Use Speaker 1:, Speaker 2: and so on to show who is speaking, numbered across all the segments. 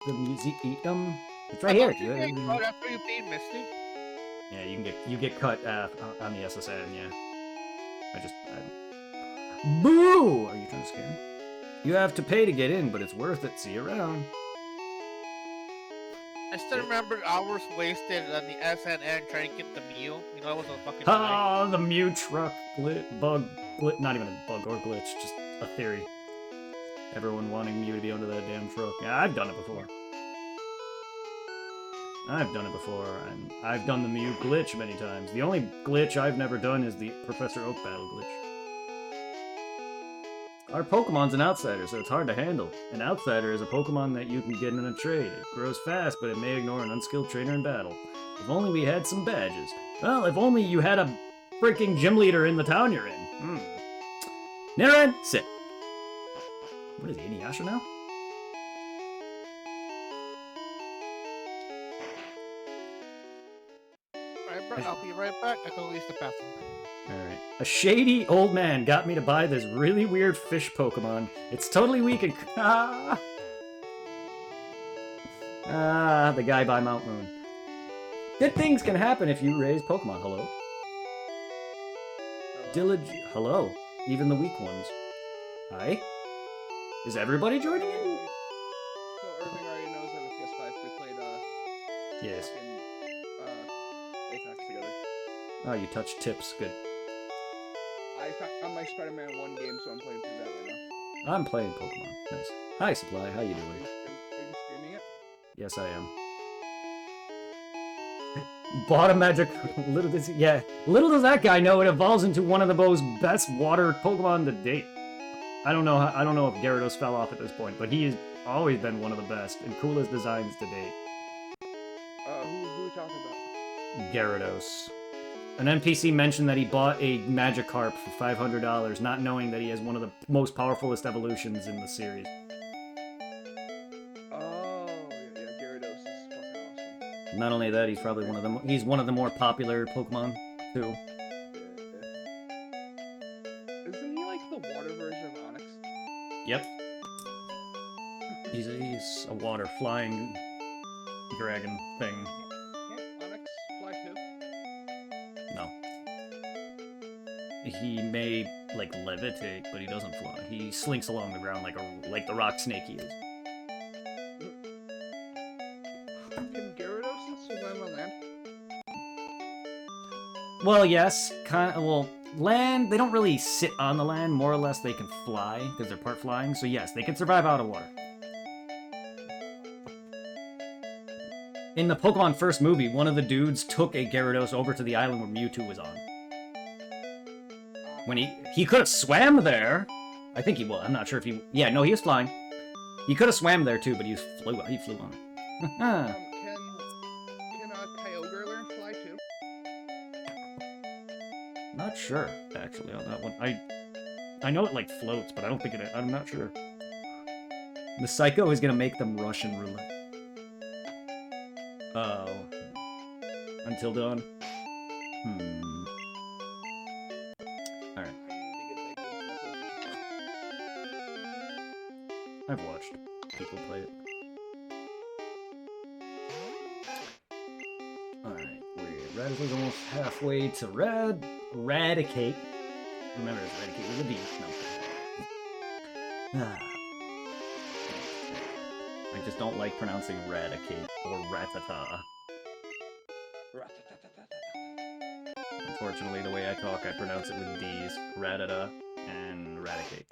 Speaker 1: the museum. It's right here.
Speaker 2: After you beat Misty.
Speaker 1: Yeah, you get cut on the SSN. Yeah. Boo! Are you trying to scare me? You have to pay to get in, but it's worth it. See you around.
Speaker 2: I still remember hours wasted on the SNN trying to get the Mew. You know, it was a fucking
Speaker 1: the Mew truck bug, not even a bug or glitch, just a theory. Everyone wanting Mew to be under that damn truck. Yeah, I've done it before. And I've done the Mew glitch many times. The only glitch I've never done is the Professor Oak battle glitch. Our Pokemon's an outsider, so it's hard to handle. An outsider is a Pokemon that you can get in a trade. It grows fast, but it may ignore an unskilled trainer in battle. If only we had some badges. Well, if only you had a freaking gym leader in the town you're in. Niran, sit. What is he, Inuyasha now?
Speaker 2: I'll be right back. I go use the bathroom.
Speaker 1: Alright. A shady old man got me to buy this really weird fish Pokemon. It's totally weak and... the guy by Mount Moon. Good things can happen if you raise Pokemon. Hello? Hello? Even the weak ones. Hi? Is everybody joining in?
Speaker 3: So Irving already knows I have a PS5. We played,
Speaker 1: Yes.
Speaker 3: Apex together.
Speaker 1: Oh, you touched tips. Good.
Speaker 3: I found my Spider-Man 1 game, so I'm playing through that right now.
Speaker 1: I'm playing Pokemon. Nice. Hi, Supply. How you doing?
Speaker 3: Are you streaming it?
Speaker 1: Yes, I am. Bought a magic... Little does that guy know it evolves into one of the most best water Pokemon to date. I don't know if Gyarados fell off at this point, but he has always been one of the best and coolest designs to date.
Speaker 3: Who are we talking about?
Speaker 1: Gyarados. An NPC mentioned that he bought a Magikarp for $500, not knowing that he has one of the most powerfulest evolutions in the series.
Speaker 3: Oh, yeah, Gyarados is fucking awesome.
Speaker 1: Not only that, he's probably he's one of the more popular Pokemon, too.
Speaker 3: Isn't he like the water version of Onyx?
Speaker 1: Yep. He's a water flying dragon thing.
Speaker 3: Can't Onyx fly too?
Speaker 1: No. He may, like, levitate, but he doesn't fly. He slinks along the ground like the rock snake he is.
Speaker 3: Can Gyarados survive on land?
Speaker 1: Well, yes. Land, they don't really sit on the land. More or less, they can fly, because they're part flying. So yes, they can survive out of water. In the Pokemon First movie, one of the dudes took a Gyarados over to the island where Mewtwo was on. When he could have swam there. I think he was. I'm not sure if he... Yeah, no, he was flying. He could have swam there too, but he flew on it.
Speaker 3: Can Kyogre learn fly too?
Speaker 1: Not sure, actually, on that one. I know it, like, floats, but I don't think it... I'm not sure. The Psycho is gonna make them Russian roulette. Oh. Until dawn? Alright. I've watched people play it. Alright, Radical's almost halfway to Radicate. Remember, it's Radicate with a D. No. I just don't like pronouncing Radicate or Ratata. Unfortunately, the way I talk, I pronounce it with D's. Ratata and Radicate.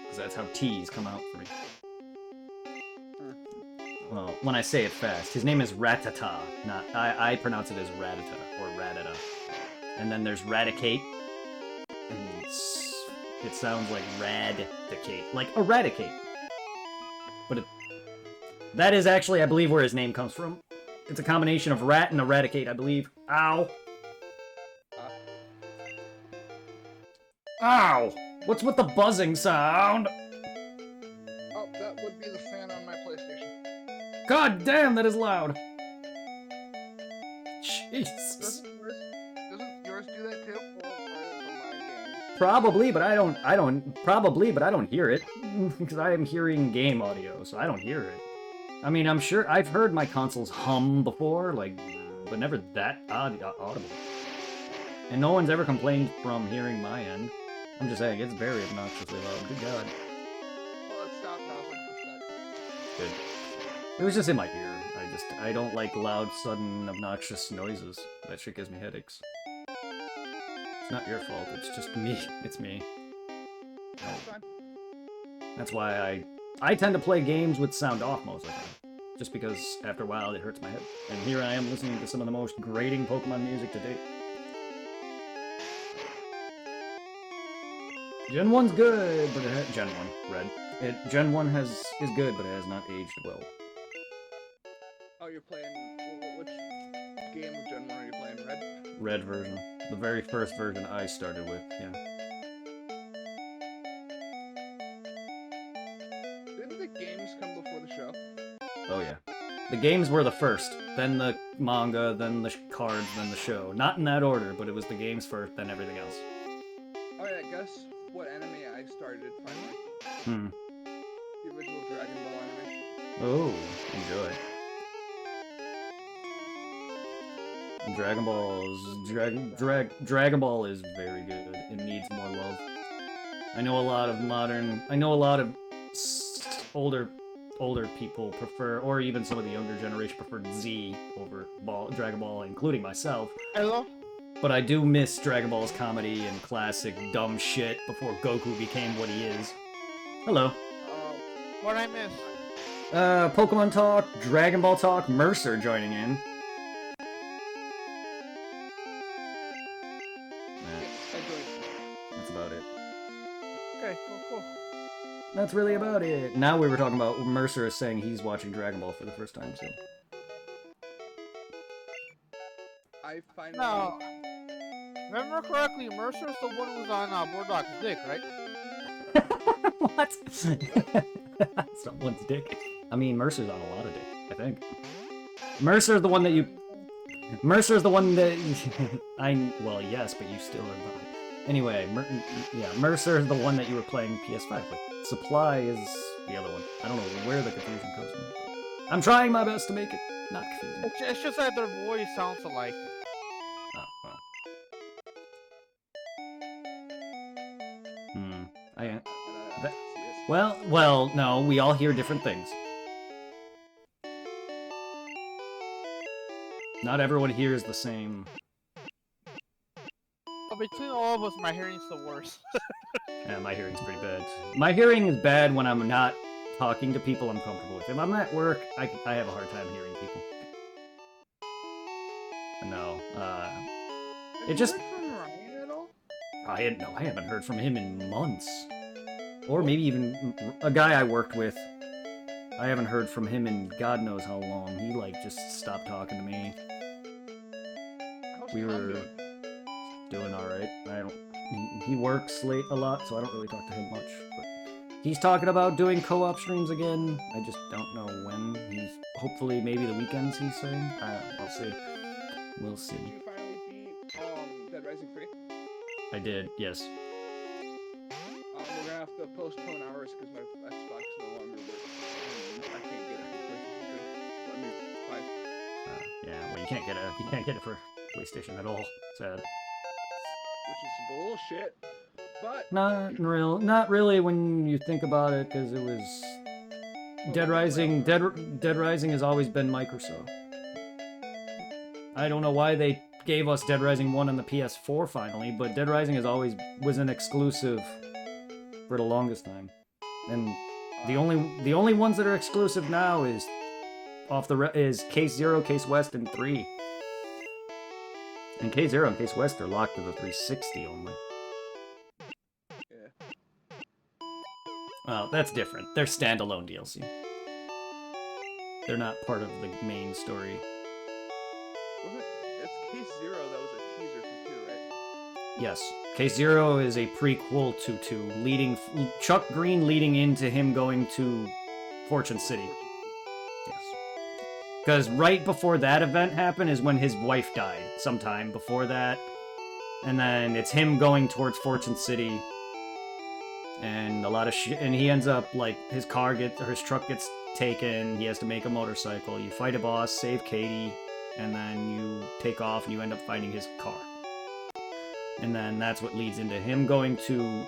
Speaker 1: Because that's how T's come out for me. Well, when I say it fast, his name is Ratata. Not I pronounce it as Ratata or Ratata. And then there's Radicate. And it sounds like Radicate, like eradicate. But that is actually, I believe, where his name comes from. It's a combination of rat and eradicate, I believe. Ow! Ow! What's with the buzzing sound?
Speaker 3: Oh, that would be the fan on my PlayStation.
Speaker 1: God damn, that is loud! Jesus.
Speaker 3: Doesn't yours do that too?
Speaker 1: Probably, but I don't hear it because I am hearing game audio, so I don't hear it. I mean, I'm sure I've heard my consoles hum before, like, but never that audible. And no one's ever complained from hearing my end. I'm just saying, it's very obnoxiously loud. Good God.
Speaker 3: Well, let's stop now.
Speaker 1: Good. It was just in my ear. I don't like loud, sudden, obnoxious noises. That shit gives me headaches. It's not your fault, it's just me. It's me.
Speaker 3: That's fine.
Speaker 1: That's why I tend to play games with sound off most of the time. Just because, after a while, it hurts my head. And here I am listening to some of the most grating Pokemon music to date. Gen 1's good, but Gen 1, Red. Gen 1 is good, but it has not aged well.
Speaker 3: Oh, you're playing... Which game of Gen 1 are you playing? Red?
Speaker 1: Red version. The very first version I started with, yeah.
Speaker 3: Didn't the games come before the show?
Speaker 1: Oh yeah. The games were the first, then the manga, then the cards, then the show. Not in that order, but it was the games first, then everything else.
Speaker 3: Oh yeah, guess what anime I started finally? The original Dragon Ball anime.
Speaker 1: Oh, enjoy. Dragon Ball is very good. It needs more love. I know a lot of older people prefer, or even some of the younger generation preferred Z over Dragon Ball, including myself.
Speaker 2: Hello?
Speaker 1: But I do miss Dragon Ball's comedy and classic dumb shit before Goku became what he is. Hello.
Speaker 2: What I miss?
Speaker 1: Pokemon Talk, Dragon Ball Talk, Mercer joining in. That's about it.
Speaker 2: Okay, cool.
Speaker 1: That's really about it. Now we were talking about Mercer is saying he's watching Dragon Ball for the first time, so.
Speaker 3: I finally...
Speaker 2: No. Remember correctly, Mercer's the one who was on Bordog's dick, right?
Speaker 1: What? Someone's dick. I mean, Mercer's on a lot of dick, I think. Mercer's the one that you... Mercer's the one that... Well, yes, but you still are not. Anyway, Mercer's the one that you were playing PS5 with. Supply is the other one. I don't know where the confusion comes from. I'm trying my best to make it not confusing.
Speaker 2: It's just that their voice sounds alike.
Speaker 1: Oh, well. Well, no, we all hear different things. Not everyone hears the same.
Speaker 2: But between all of us, my hearing's the worst.
Speaker 1: Yeah, my hearing's pretty bad. My hearing is bad when I'm not talking to people I'm comfortable with. If I'm at work, I have a hard time hearing people. No, it just...
Speaker 3: Have you heard from Ryan at all?
Speaker 1: I haven't heard from him in months. Or maybe even a guy I worked with. I haven't heard from him in God knows how long. He, like, just stopped talking to me.
Speaker 3: How's
Speaker 1: We
Speaker 3: Tom
Speaker 1: were doing alright. He works late a lot, so I don't really talk to him much. But he's talking about doing co-op streams again. I just don't know when. He's hopefully maybe the weekends, he's saying. I'll see. We'll see.
Speaker 3: Did you finally beat Dead Rising 3?
Speaker 1: I did, yes.
Speaker 3: We're gonna have to postpone ours because my Xbox no longer works. I can't get it. Let me 5.
Speaker 1: Yeah, well, you can't get it for PlayStation at all. Sad.
Speaker 3: Which is bullshit. But
Speaker 1: Not really when you think about it, because it was Dead Rising. Dead Rising has always been Microsoft. I don't know why they gave us Dead Rising 1 on the PS4 finally, but Dead Rising was an exclusive for the longest time. And the only ones that are exclusive now is Case Zero, Case West, and 3. And Case Zero and Case West are locked to the 360 only.
Speaker 3: yeah.
Speaker 1: Well, that's different. They're standalone DLC. They're not part of the main story.
Speaker 3: It's Case Zero that was a teaser for 2, right?
Speaker 1: Yes. Case Zero is a prequel to 2, Chuck Green leading into him going to Fortune City. Yes. Because right before that event happened is when his wife died. Sometime before that. And then it's him going towards Fortune City. And a lot of shit. And he ends up, like, his truck gets taken. He has to make a motorcycle. You fight a boss, save Katie. And then you take off and you end up finding his car. And then that's what leads into him going to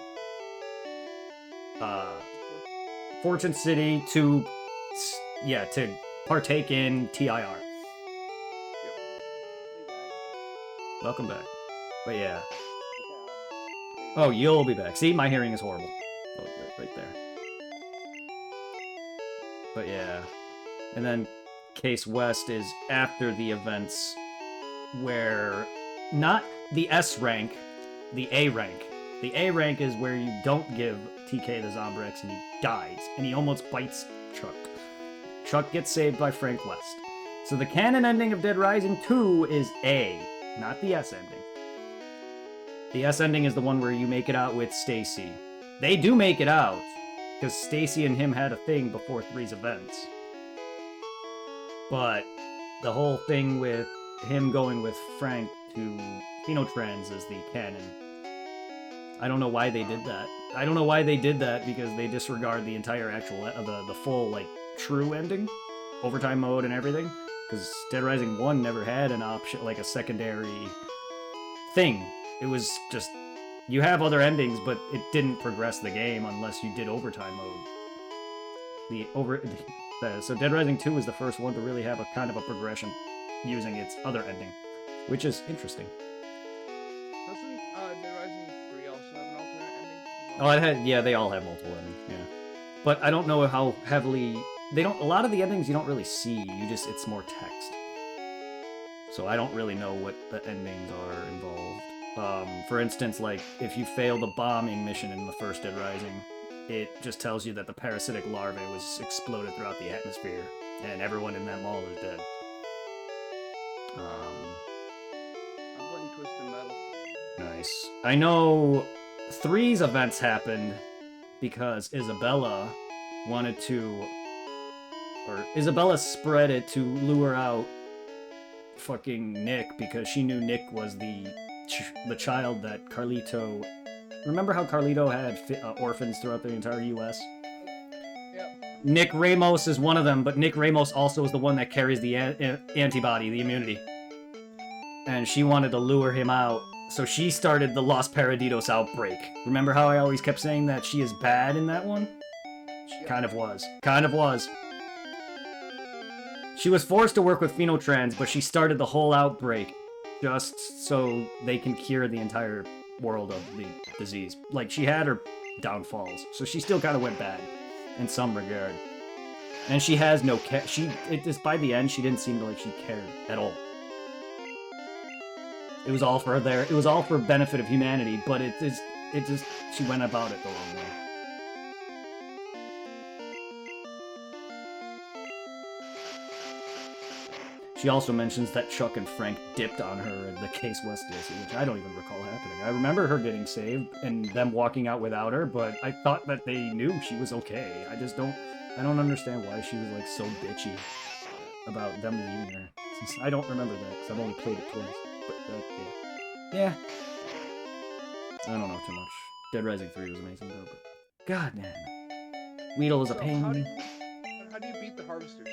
Speaker 1: Fortune City to partake in TIR. Welcome back. But yeah. Oh, you'll be back. See, my hearing is horrible. Oh, right there. But yeah. And then Case West is after the events where not the S rank, the A rank. The A rank is where you don't give TK the Zombrex and he dies, and he almost bites Chuck. Chuck gets saved by Frank West. So the canon ending of Dead Rising 2 is A, not the S ending. The S ending is the one where you make it out with Stacy. They do make it out, because Stacy and him had a thing before 3's events. But the whole thing with him going with Frank to Phenotrans is the canon. I don't know why they did that. I don't know why they did that, because they disregard the entire actual, the full, like, true ending, overtime mode and everything, because Dead Rising 1 never had an option, like a secondary thing. It was just, you have other endings, but it didn't progress the game unless you did overtime mode. So Dead Rising 2 was the first one to really have a kind of a progression using its other ending, which is interesting.
Speaker 3: Doesn't Dead Rising 3 also have an alternate ending?
Speaker 1: Oh, they all have multiple endings, yeah. But I don't know how heavily, a lot of the endings you don't really see, it's more text. So I don't really know what the endings are involved. For instance, like, if you fail the bombing mission in the first Dead Rising, it just tells you that the parasitic larvae was exploded throughout the atmosphere, and everyone in that mall is dead.
Speaker 3: I'm playing Twisted Metal.
Speaker 1: Nice. I know 3's events happened because Isabella spread it to lure out fucking Nick, because she knew Nick was the child that Carlito... Remember how Carlito had orphans throughout the entire U.S.?
Speaker 3: Yep.
Speaker 1: Nick Ramos is one of them, but Nick Ramos also is the one that carries the antibody, the immunity. And she wanted to lure him out, so she started the Los Paraditos outbreak. Remember how I always kept saying that she is bad in that one? She kind of was. Kind of was. She was forced to work with Phenotrans, but she started the whole outbreak just so they can cure the entire world of the disease. Like, she had her downfalls, so she still kind of went bad in some regard. And she has no care. Just by the end, she didn't seem like she cared at all. It was all for benefit of humanity, but she went about it the wrong way. She also mentions that Chuck and Frank dipped on her in the Case West DLC, which I don't even recall happening. I remember her getting saved and them walking out without her, but I thought that they knew she was okay. I don't understand why she was, like, so bitchy about them leaving her. I don't remember that, because I've only played it twice. But, yeah. I don't know too much. Dead Rising 3 was amazing, though, but... God damn. Weedle is a pain.
Speaker 3: How do you beat the Harvesters?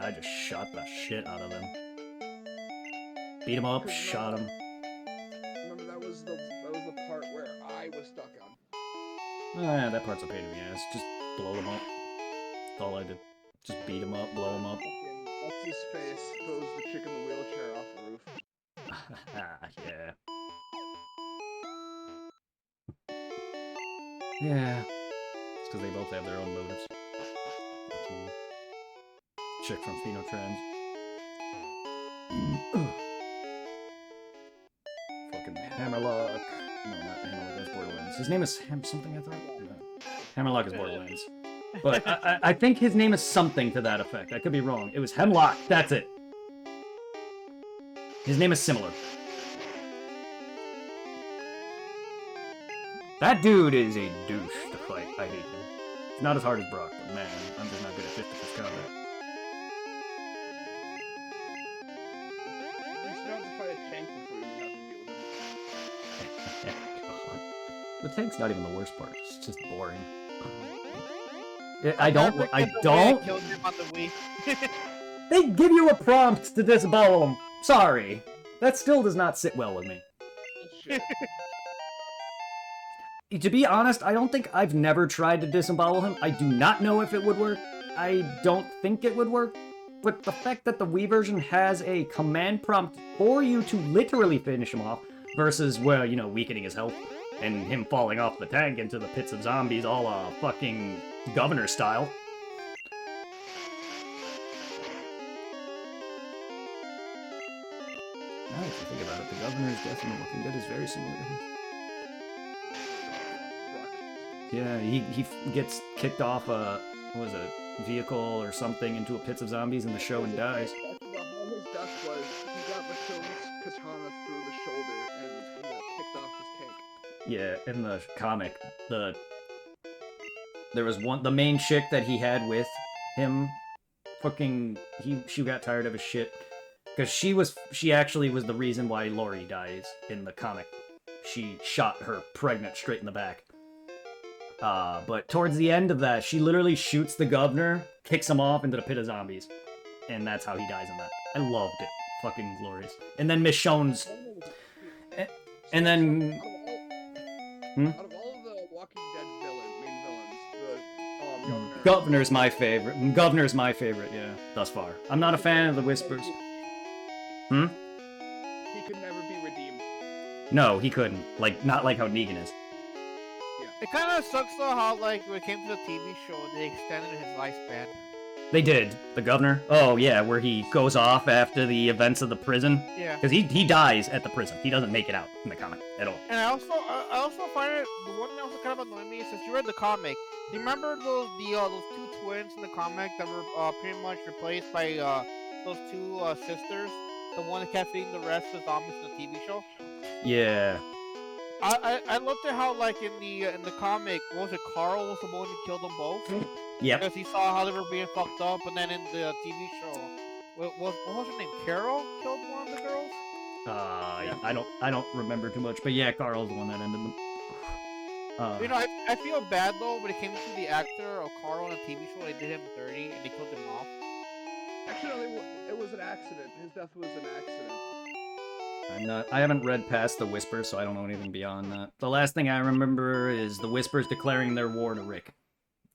Speaker 1: I just shot the shit out of them. Beat him up, shot him.
Speaker 3: Remember, that was the part where I was stuck on.
Speaker 1: Oh yeah, that part's a pain in the ass. Just blow them up. That's all I did. Just beat him up, blow him up.
Speaker 3: What's his face? Throws the chick in the wheelchair off the roof.
Speaker 1: Yeah. Yeah. It's because they both have their own motives. Chick from Phenotrans. Fucking Hammerlock. No, not Hammerlock, that's Borderlands. His name is something, I thought? No. Hammerlock is Borderlands. But I think his name is something to that effect. I could be wrong. It was Hemlock, that's it. His name is similar. That dude is a douche to fight. I hate him. It's not as hard as Brock, but man, I'm just not good at 50-50 combat. tank's not even the worst part. It's just boring.
Speaker 2: I'll never forget the way I killed him on the Wii.
Speaker 1: They give you a prompt to disembowel him. Sorry. That still does not sit well with me.
Speaker 3: Bullshit.
Speaker 1: To be honest, I don't think I've never tried to disembowel him. I do not know if it would work. I don't think it would work. But the fact that the Wii version has a command prompt for you to literally finish him off versus, well, you know, weakening his health and him falling off the tank into the pits of zombies all fucking governor style. Now that you think about it, the governor's death in The Walking Dead is very similar to his. Yeah, he gets kicked off a, what was it, vehicle or something into a pits of zombies in the show and dies.
Speaker 3: How his death was, he got Michonne's katana through the shoulder and he got kicked off his tank.
Speaker 1: Yeah, in the comic, there was the main chick that he had with him, she got tired of his shit. Because she actually was the reason why Lori dies in the comic. She shot her pregnant straight in the back. But towards the end of that, she literally shoots the governor, kicks him off into the pit of zombies. And that's how he dies in that. I loved it. Fucking glorious. And then Michonne's... And then...
Speaker 3: Out of all of the Walking Dead main villains, the
Speaker 1: Governor's my favorite. Governor's my favorite, yeah, thus far. I'm not a fan of the Whispers.
Speaker 3: He could never be redeemed.
Speaker 1: No, he couldn't. Not like how Negan is.
Speaker 2: It kind of sucks though how, like, when it came to the TV show, they extended his lifespan.
Speaker 1: They did. The governor? Oh, yeah, where he goes off after the events of the prison.
Speaker 2: Yeah.
Speaker 1: Because he dies at the prison. He doesn't make it out in the comic at all.
Speaker 2: And I also find it, the one that also kind of annoyed me is, since you read the comic, do you remember those two twins in the comic that were pretty much replaced by those two sisters? The one that kept feeding the rest of the zombies in the TV show?
Speaker 1: Yeah.
Speaker 2: I looked at how, like, in the comic, what was it, Carl was the one who killed them both?
Speaker 1: Yep.
Speaker 2: Because he saw how they were being fucked up, and then in the TV show, what was her name? Carol killed one of the girls?
Speaker 1: I don't remember too much, but yeah, Carl's the one that ended them.
Speaker 2: You know, I feel bad though when it came to the actor of Carl in the TV show. They did him dirty and they killed him off.
Speaker 3: Actually, it was an accident. His death was an accident.
Speaker 1: I haven't read past the Whispers, so I don't know anything beyond that. The last thing I remember is the Whispers declaring their war to Rick.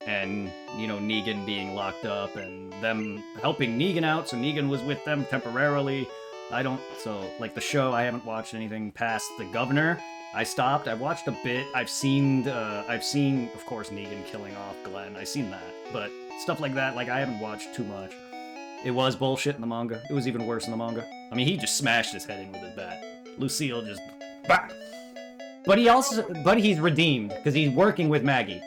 Speaker 1: And, you know, Negan being locked up and them helping Negan out, so Negan was with them temporarily. Like the show, I haven't watched anything past the governor. I stopped, I've watched a bit, I've seen, of course, Negan killing off Glenn, I've seen that. But stuff like that, like, I haven't watched too much. It was bullshit in the manga. It was even worse in the manga. I mean, he just smashed his head in with his bat. Lucille just... Bah! But he's redeemed, because he's working with Maggie.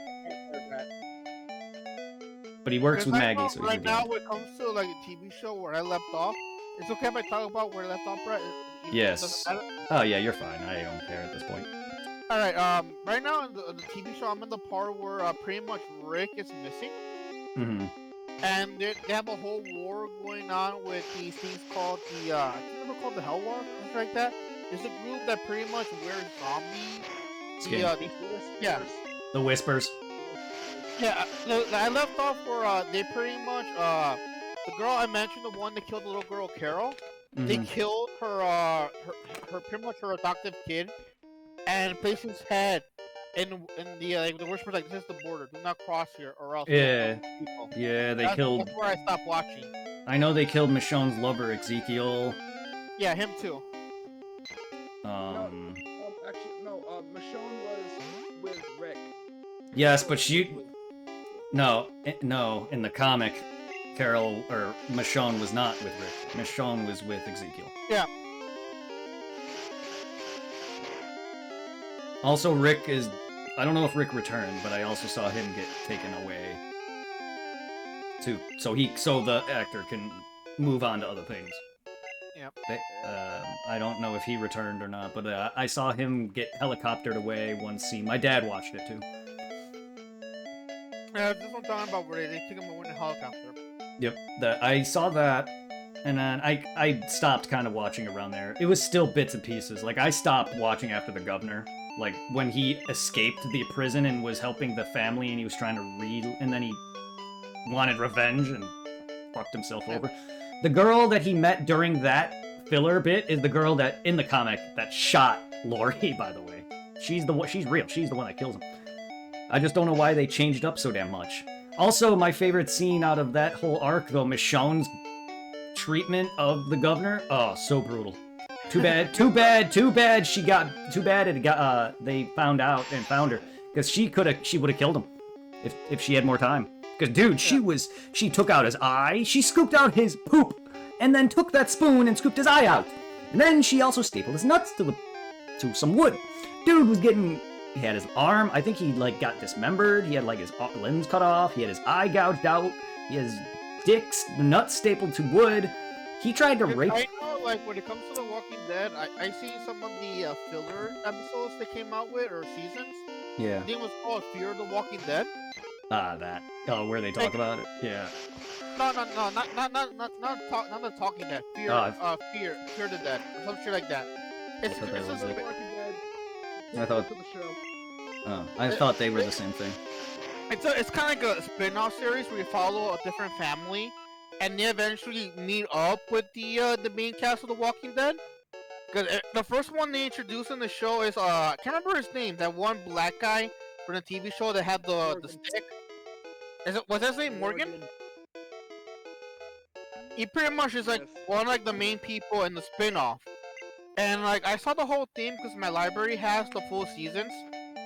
Speaker 1: But he works with Maggie, so he's
Speaker 2: right
Speaker 1: redeemed.
Speaker 2: now, when it comes to, like, a TV show where I left off, it's okay if I talk about where I left off, Brett?
Speaker 1: Yes. Oh, yeah, you're fine. I don't care at this point.
Speaker 2: Alright, right now in the TV show, I'm in the part where, pretty much Rick is missing.
Speaker 1: Mm-hmm.
Speaker 2: And they have a whole war going on with these things called I think they were called the Hell War, something like that. It's a group that pretty much wears zombie
Speaker 1: Skin.
Speaker 2: Yeah.
Speaker 1: The Whispers.
Speaker 2: Yeah, I left off where they pretty much the girl I mentioned, the one that killed the little girl Carol.
Speaker 1: Mm-hmm.
Speaker 2: They killed her pretty much her adoptive kid, and placed his head in the Whispers, like, this is the border. Do not cross here, or else.
Speaker 1: Yeah.
Speaker 2: People.
Speaker 1: Yeah, they killed...
Speaker 2: That's where I stopped watching.
Speaker 1: I know they killed Michonne's lover, Ezekiel.
Speaker 2: Yeah, him too.
Speaker 3: Michonne was with Rick.
Speaker 1: Yes, but she... No, in the comic, Michonne was not with Rick. Michonne was with Ezekiel.
Speaker 2: Yeah.
Speaker 1: Also, Rick is... I don't know if Rick returned, but I also saw him get taken away. Too. So the actor can move on to other things.
Speaker 2: Yep.
Speaker 1: I don't know if he returned or not, but I saw him get helicoptered away one scene. My dad watched it too.
Speaker 2: Yeah, this one talking about where they took him away in a helicopter.
Speaker 1: Yep, I saw that, and then I stopped kind of watching around there. It was still bits and pieces. Like, I stopped watching after the governor, Like, when he escaped the prison and was helping the family and he was trying to and then he wanted revenge and fucked himself over. The girl that he met during that filler bit is the girl that, in the comic, that shot Lori, by the way. She's the one, she's real. She's the one that kills him. I just don't know why they changed up so damn much. Also, my favorite scene out of that whole arc, though, Michonne's treatment of the governor. Oh, so brutal. Too bad they found out and found her. Because she would have killed him if she had more time. Because, dude, she took out his eye, she scooped out his poop, and then took that spoon and scooped his eye out. And then she also stapled his nuts to some wood. Dude was getting, he had his arm, I think he, like, got dismembered, he had, like, his limbs cut off, he had his eye gouged out, he has nuts stapled to wood. He tried to rape...
Speaker 2: I know, like, when it comes to The Walking Dead, I see some of the filler episodes they came out with, or seasons.
Speaker 1: Yeah.
Speaker 2: I think it was called Fear of the Walking Dead.
Speaker 1: That. Oh, where they talk about it? Yeah.
Speaker 2: No, not the Talking Dead. Fear the Dead, or some shit like that. It's
Speaker 1: I thought
Speaker 2: just a bit...
Speaker 1: I thought...
Speaker 3: To the show.
Speaker 1: Oh, I thought they were the same thing.
Speaker 2: It's kind of like a spin-off series where you follow a different family, and they eventually meet up with the main cast of The Walking Dead. Cause the first one they introduced in the show is I can't remember his name. That one black guy from the TV show that had the stick. Was his name Morgan? He pretty much is like one of like the main people in the spin-off. And like I saw the whole thing because my library has the full seasons.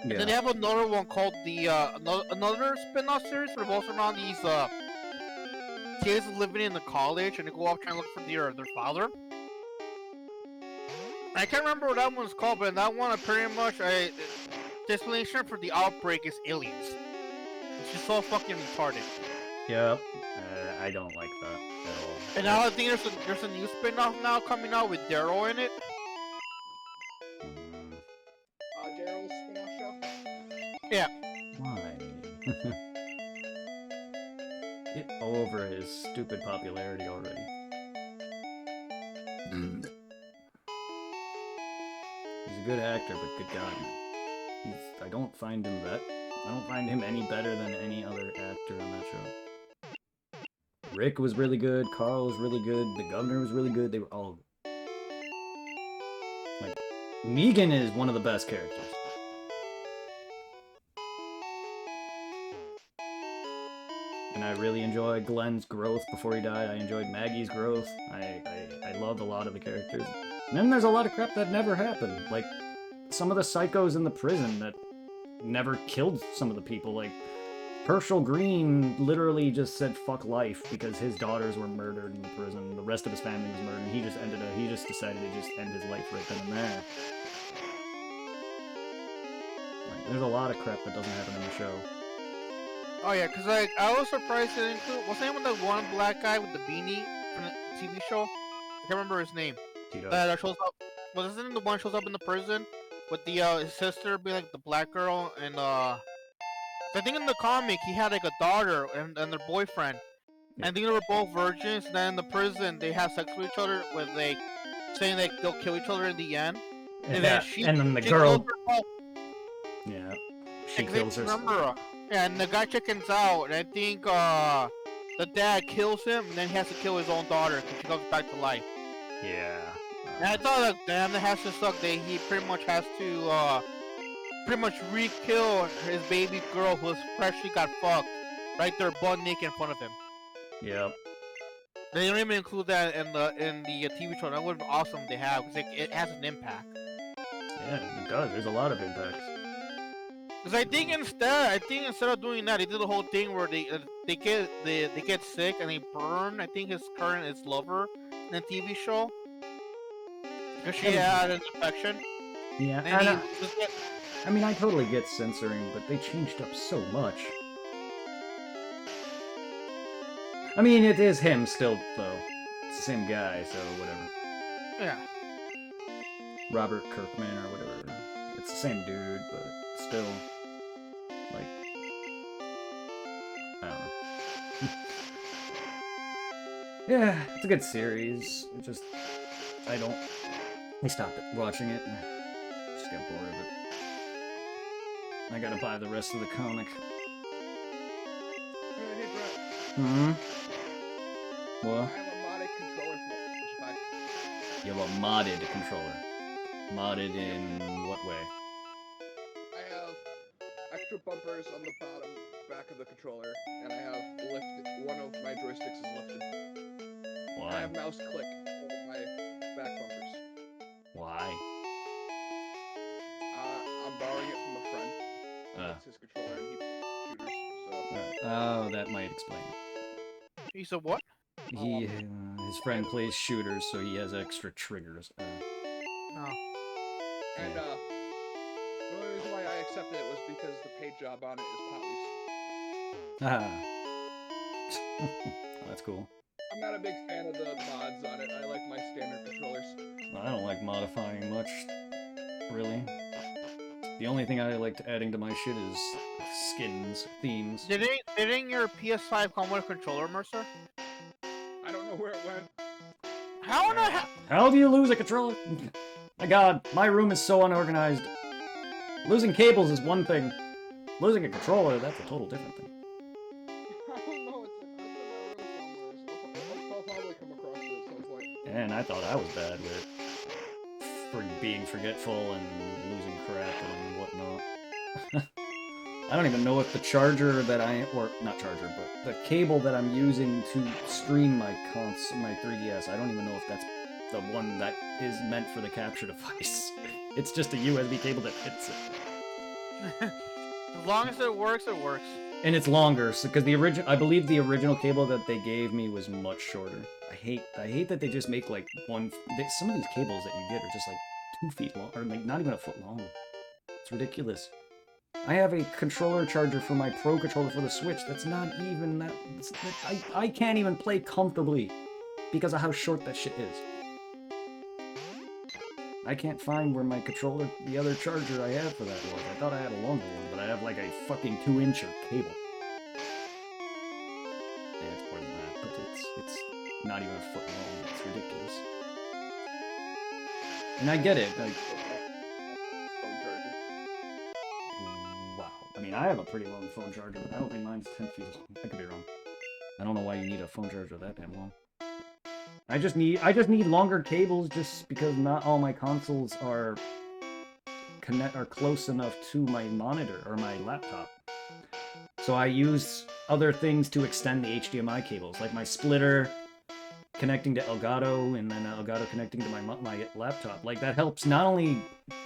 Speaker 2: And then they have another one called the another spin-off series that revolves around these kids living in the college and they go off trying to look for their father. I can't remember what that one's called, but in that one, pretty much the explanation for the outbreak is aliens. It's just so fucking retarded.
Speaker 1: Yep. I don't like that at all.
Speaker 2: And now I think there's a new spin-off now coming out with Daryl in it.
Speaker 3: Daryl's spin-off show?
Speaker 2: Yeah.
Speaker 1: Why? Get over his stupid popularity already. He's a good actor, but good God. I don't find him any better than any other actor on that show. Rick was really good, Carl was really good, the governor was really good, they were all... Like, Negan is one of the best characters. And I really enjoyed Glenn's growth before he died, I enjoyed Maggie's growth, I loved a lot of the characters. And then there's a lot of crap that never happened, like some of the psychos in the prison that never killed some of the people, like Herschel Green literally just said fuck life because his daughters were murdered in the prison, the rest of his family was murdered, and he just decided to just end his life right then and there. Like, there's a lot of crap that doesn't happen in the show.
Speaker 2: Oh yeah, cause like I was surprised they include. What's the name of that one black guy with the beanie from the TV show? I can't remember his name. That shows up. Well, isn't the one shows up in the prison with the his sister being like the black girl, and I think in the comic he had like a daughter and their boyfriend. Yeah. I think they were both virgins. And then in the prison they have sex with each other, with like saying like they'll kill each other in the end. And
Speaker 1: yeah, then the girl. Yeah, she kills herself.
Speaker 2: Yeah, and the guy chickens out, and I think the dad kills him, and then he has to kill his own daughter because she comes back to life.
Speaker 1: Yeah.
Speaker 2: And I thought, like, damn, that has to suck. That he pretty much has to pretty much re-kill his baby girl who freshly got fucked right there, butt naked in front of him.
Speaker 1: Yep.
Speaker 2: They don't even include that in the TV show. That would be awesome to have because it has an impact.
Speaker 1: Yeah, it does. There's a lot of impacts.
Speaker 2: Because I think instead of doing that, they did the whole thing where they get sick and they burn. I think his lover in the TV show because she had an infection.
Speaker 1: Yeah, I mean, I totally get censoring, but they changed up so much. I mean, it is him still, though. It's the same guy, so whatever.
Speaker 2: Yeah.
Speaker 1: Robert Kirkman or whatever. It's the same dude, but still, like, I don't know. Yeah, it's a good series. It just, I stopped watching it. I just got bored of it. I gotta buy the rest of the comic.
Speaker 3: Hey, Brett.
Speaker 1: Hmm?
Speaker 3: I
Speaker 1: What?
Speaker 3: have a modded controller for PlayStation 5.
Speaker 1: You have a modded controller. Modded in what way?
Speaker 3: I have extra bumpers on the bottom back of the controller, and I have lifted. One of my joysticks is lifted. I
Speaker 1: Why?
Speaker 3: have mouse click over my back bumpers.
Speaker 1: Why?
Speaker 3: I'm borrowing it from a friend. It's his controller, and he plays shooters, so.
Speaker 1: Oh, that might explain it.
Speaker 2: He's a what?
Speaker 1: His friend plays shooters, so he has extra triggers.
Speaker 2: No.
Speaker 3: And the only reason why I accepted it was because the paid job on it is Potleys.
Speaker 1: Ah. That's cool.
Speaker 3: I'm not a big fan of the mods on it. I like my standard controllers.
Speaker 1: I don't like modifying much, really. The only thing I liked adding to my shit is skins, themes.
Speaker 2: Didn't your PS5 come with a controller, Mercer?
Speaker 3: I don't know where it went.
Speaker 2: How in the hell?
Speaker 1: How do you lose a controller? My god, my room is so unorganized. Losing cables is one thing. Losing a controller, that's a total different thing.
Speaker 3: I don't know. It's in there somewhere. I'll probably come across it at some point.
Speaker 1: And I thought I was bad with for being forgetful and losing crap and whatnot. I don't even know if the charger that or not charger, but the cable that I'm using to stream my 3DS, I don't even know if that's the one that is meant for the capture device. It's just a USB cable that fits it.
Speaker 2: As long as it works, it works.
Speaker 1: And it's longer, so because I believe the original cable that they gave me was much shorter. I hate that they just make like some of these cables that you get are just like 2 feet long, or like not even a foot long. It's ridiculous. I have a controller charger for my Pro controller for the Switch. That's not even that. I can't even play comfortably because of how short that shit is. I can't find where my controller, the other charger I have for that was. I thought I had a longer one, but I have like a fucking 2-inch cable. Yeah, it's more than that, but it's not even a foot long. It's ridiculous. And I get it. Like,
Speaker 3: Phone charger.
Speaker 1: wow. I mean, I have a pretty long phone charger, but I don't think mine's 10 feet long. I could be wrong. I don't know why you need a phone charger that damn long. I just need longer cables just because not all my consoles are close enough to my monitor or my laptop. So I use other things to extend the HDMI cables, like my splitter connecting to Elgato and then Elgato connecting to my laptop. Like that helps not only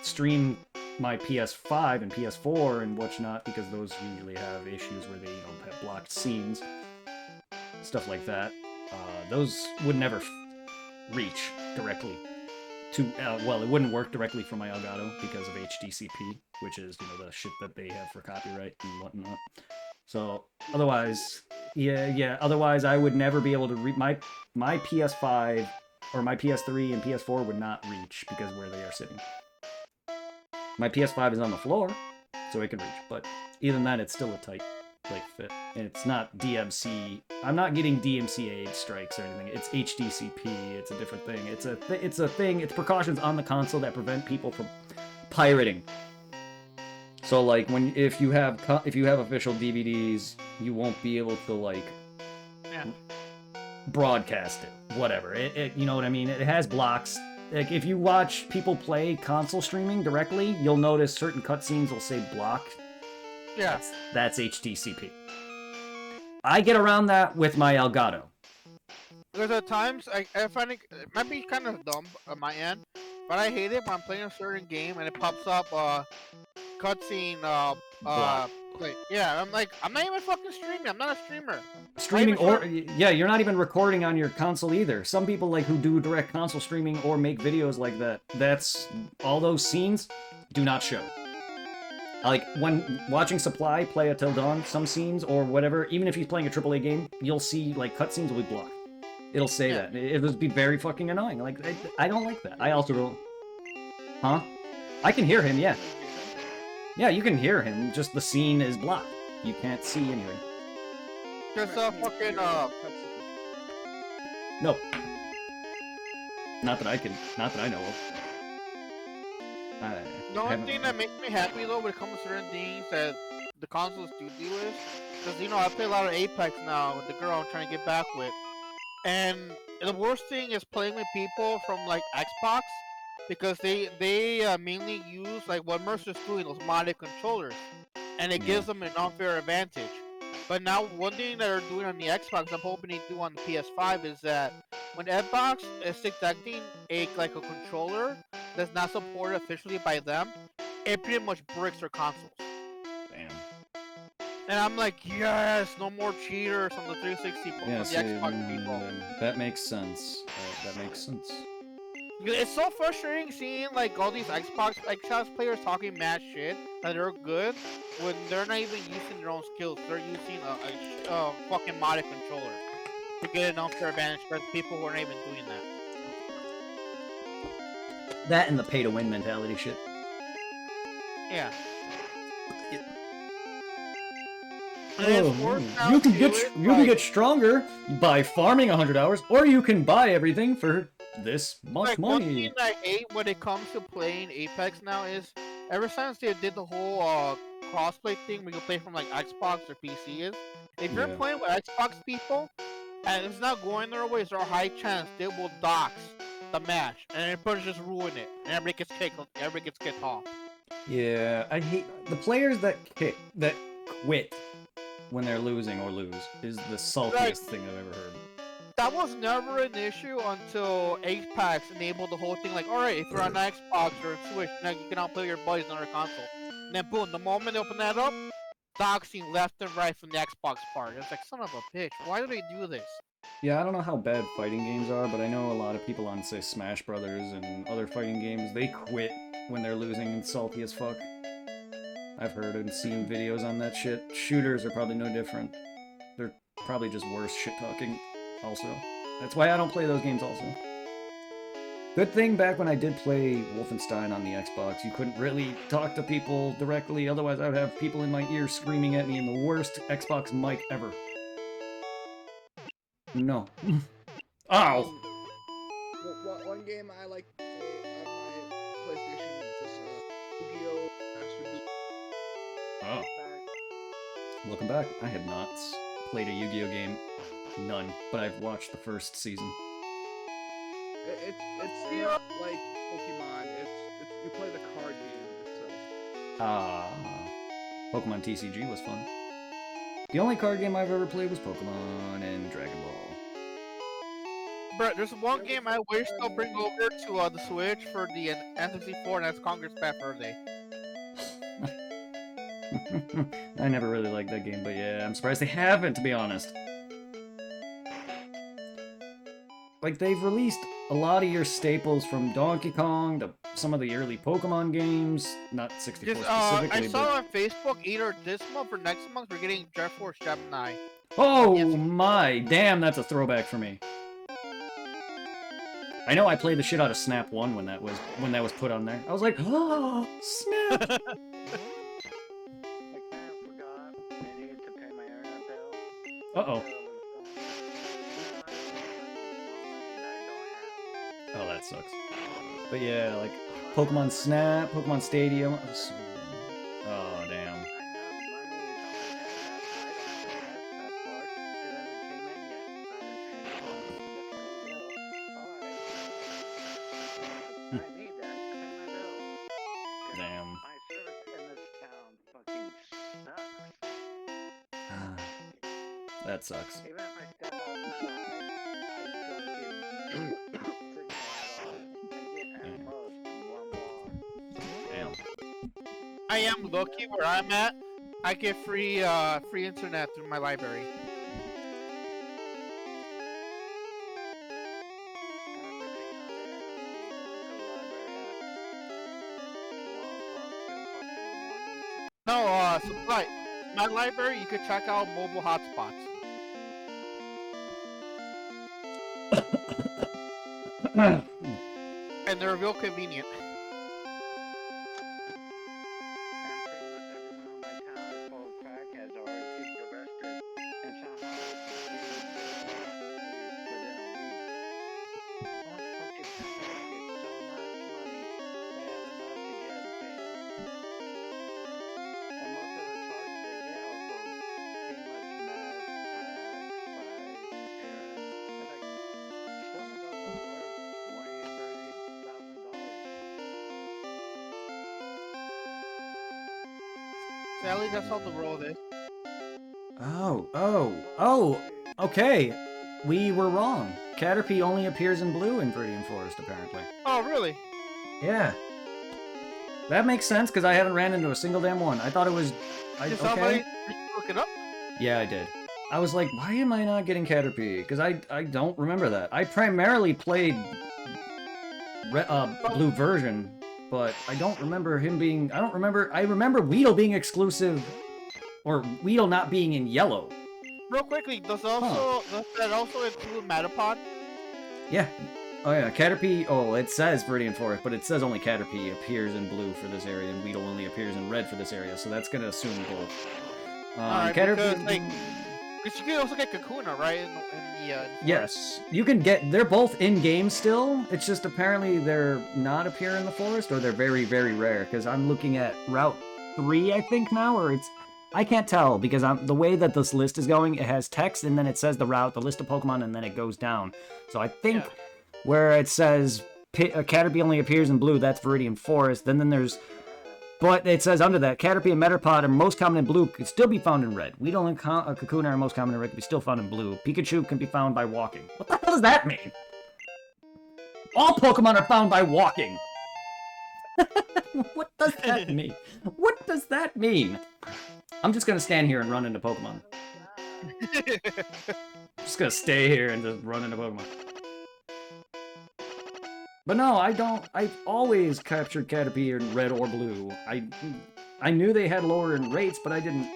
Speaker 1: stream my PS5 and PS4 and whatnot, because those usually have issues where they have blocked scenes, stuff like that. Those would never reach directly to, well, it wouldn't work directly from my Elgato because of HDCP, which is, the shit that they have for copyright and whatnot. So, otherwise, otherwise I would never be able to my PS5 or my PS3 and PS4 would not reach because where they are sitting. My PS5 is on the floor, so it can reach, but even then, it's still a tight fit. And it's not DMC. I'm not getting DMCA strikes or anything. It's HDCP. It's a different thing. It's a thing. It's precautions on the console that prevent people from pirating. So like if you have official DVDs, you won't be able to broadcast it. Whatever. It you know what I mean? It has blocks. Like if you watch people play console streaming directly, you'll notice certain cutscenes will say blocked.
Speaker 2: Yeah.
Speaker 1: That's HDCP. I get around that with my Elgato.
Speaker 2: Because at times, I find it might be kind of dumb on my end, but I hate it when I'm playing a certain game and it pops up cutscene. Yeah, I'm like, I'm not even fucking streaming. I'm not a streamer.
Speaker 1: Streaming you're not even recording on your console either. Some people who do direct console streaming or make videos like that. That's all those scenes do not show. Like, when watching Supply play Until Dawn, some scenes or whatever, even if he's playing a AAA game, you'll see, cutscenes will be blocked. It'll say that. It'll be very fucking annoying. Like, I don't like that. I also don't... Huh? I can hear him, yeah. Yeah, you can hear him, just the scene is blocked. You can't see anything.
Speaker 2: Just fucking,
Speaker 1: No. Not that I know of.
Speaker 2: The only
Speaker 1: haven't.
Speaker 2: thing that makes me happy though, when it comes to certain things that the consoles do deal with, because I play a lot of Apex now with the girl I'm trying to get back with, and the worst thing is playing with people from like Xbox, because they mainly use like what Mercer's doing, those modded controllers, and it gives them an unfair advantage. But now one thing that they're doing on the Xbox, I'm hoping they do on the PS5, is that when Xbox is detecting like a controller that's not supported officially by them, it pretty much breaks their consoles.
Speaker 1: Damn.
Speaker 2: And I'm like, yes, no more cheaters from the 360 from
Speaker 1: Yeah,
Speaker 2: the
Speaker 1: see,
Speaker 2: Xbox people.
Speaker 1: that makes sense. That makes sense.
Speaker 2: It's so frustrating seeing like all these Xbox players talking mad shit that they're good when they're not even using their own skills. They're using a fucking modded controller to get an unfair advantage for people who aren't even doing that.
Speaker 1: That and the pay-to-win mentality shit.
Speaker 2: Yeah.
Speaker 1: You can get stronger by farming 100 hours, or you can buy everything for this much money.
Speaker 2: One thing I hate when it comes to playing Apex now is ever since they did the whole crossplay thing where you play from like Xbox or PC if you're playing with Xbox people and it's not going their way, there's a high chance they will dox the match and everybody just ruin it and everybody gets kicked off.
Speaker 1: Yeah, I hate the players that quit when they're losing or lose is the saltiest thing I've ever heard.
Speaker 2: That was never an issue until Apex enabled the whole thing. Like, alright, if you're on Xbox or Switch, now you can outplay your buddies on their console. And then boom, the moment they open that up, doxing left and right from the Xbox part. It's like, son of a bitch, why do they do this?
Speaker 1: Yeah, I don't know how bad fighting games are, but I know a lot of people on, say, Smash Brothers and other fighting games, they quit when they're losing and salty as fuck. I've heard and seen videos on that shit. Shooters are probably no different. They're probably just worse shit-talking also. That's why I don't play those games also. Good thing back when I did play Wolfenstein on the Xbox, you couldn't really talk to people directly, otherwise I would have people in my ear screaming at me in the worst Xbox mic ever. No. Ow!
Speaker 3: One game I like to play on my PlayStation is Yu-Gi-Oh! Master Duel.
Speaker 1: Oh. Looking back, I had not played a Yu-Gi-Oh! Game. None. But I've watched the first season.
Speaker 3: It's not like Pokemon. It's you play the card game itself.
Speaker 1: Pokemon TCG was fun. The only card game I've ever played was Pokemon and Dragon Ball.
Speaker 2: Bro, there's one game I wish they'll bring over to the Switch for the N64, and that's Conker's Bad Fur Day.
Speaker 1: I never really liked that game, but yeah, I'm surprised they haven't, to be honest. Like, they've released a lot of your staples from Donkey Kong to some of the early Pokemon games, not 64 specifically,
Speaker 2: I saw on Facebook either this month or next month we're getting Jet Force Gemini.
Speaker 1: Oh my, damn, that's a throwback for me. I know I played the shit out of Snap 1 when that was put on there. I was like, oh, Snap!
Speaker 4: I kind of forgot I needed to pay my internet bill.
Speaker 1: Uh-oh. Oh, that sucks. But yeah, like, Pokemon Snap, Pokemon Stadium. Oh, damn. Damn.
Speaker 4: My service in this town fucking sucks.
Speaker 1: That sucks.
Speaker 4: Even if I step outside, I still get signal at all. I get at most one bar.
Speaker 1: Damn.
Speaker 2: I am lucky where I'm at. I get free internet through my library. No, supply. My library, you could check out mobile hotspots. And they're real convenient. At least that's how the world is.
Speaker 1: Oh, okay. We were wrong. Caterpie only appears in blue in Viridian Forest, apparently.
Speaker 2: Oh, really?
Speaker 1: Yeah. That makes sense, because I haven't ran into a single damn one. I thought it was...
Speaker 2: Did
Speaker 1: okay.
Speaker 2: somebody look it up?
Speaker 1: Yeah, I did. I was like, why am I not getting Caterpie? Because I don't remember that. I primarily played blue version, but I don't remember him being... I remember Weedle being exclusive, or Weedle not being in yellow.
Speaker 2: Real quickly, does that also include Metapod?
Speaker 1: Yeah. Oh yeah, Caterpie, it says Viridian Forest, but it says only Caterpie appears in blue for this area, and Weedle only appears in red for this area, so that's gonna assume both.
Speaker 2: Alright,
Speaker 1: Caterpie...
Speaker 2: because you can also get Kakuna, right? In the
Speaker 1: yes. You can get... They're both in-game still, it's just apparently they're not appear in the forest, or they're very, very rare, because I'm looking at Route 3, I think, now, or it's... I can't tell, because the way that this list is going, it has text, and then it says the route, the list of Pokemon, and then it goes down. So I think where it says Caterpie only appears in blue, that's Viridian Forest. Then there's... But it says under that, Caterpie and Metapod are most common in blue, could still be found in red. Weedle and Kakuna are most common in red, could be still found in blue. Pikachu can be found by walking. What the hell does that mean? All Pokemon are found by walking! What does that mean? What does that mean? I'm just gonna stand here and run into Pokemon. I'm just gonna stay here and just run into Pokemon. But no, I don't. I've always captured Caterpie in red or blue. I knew they had lower in rates, but I didn't...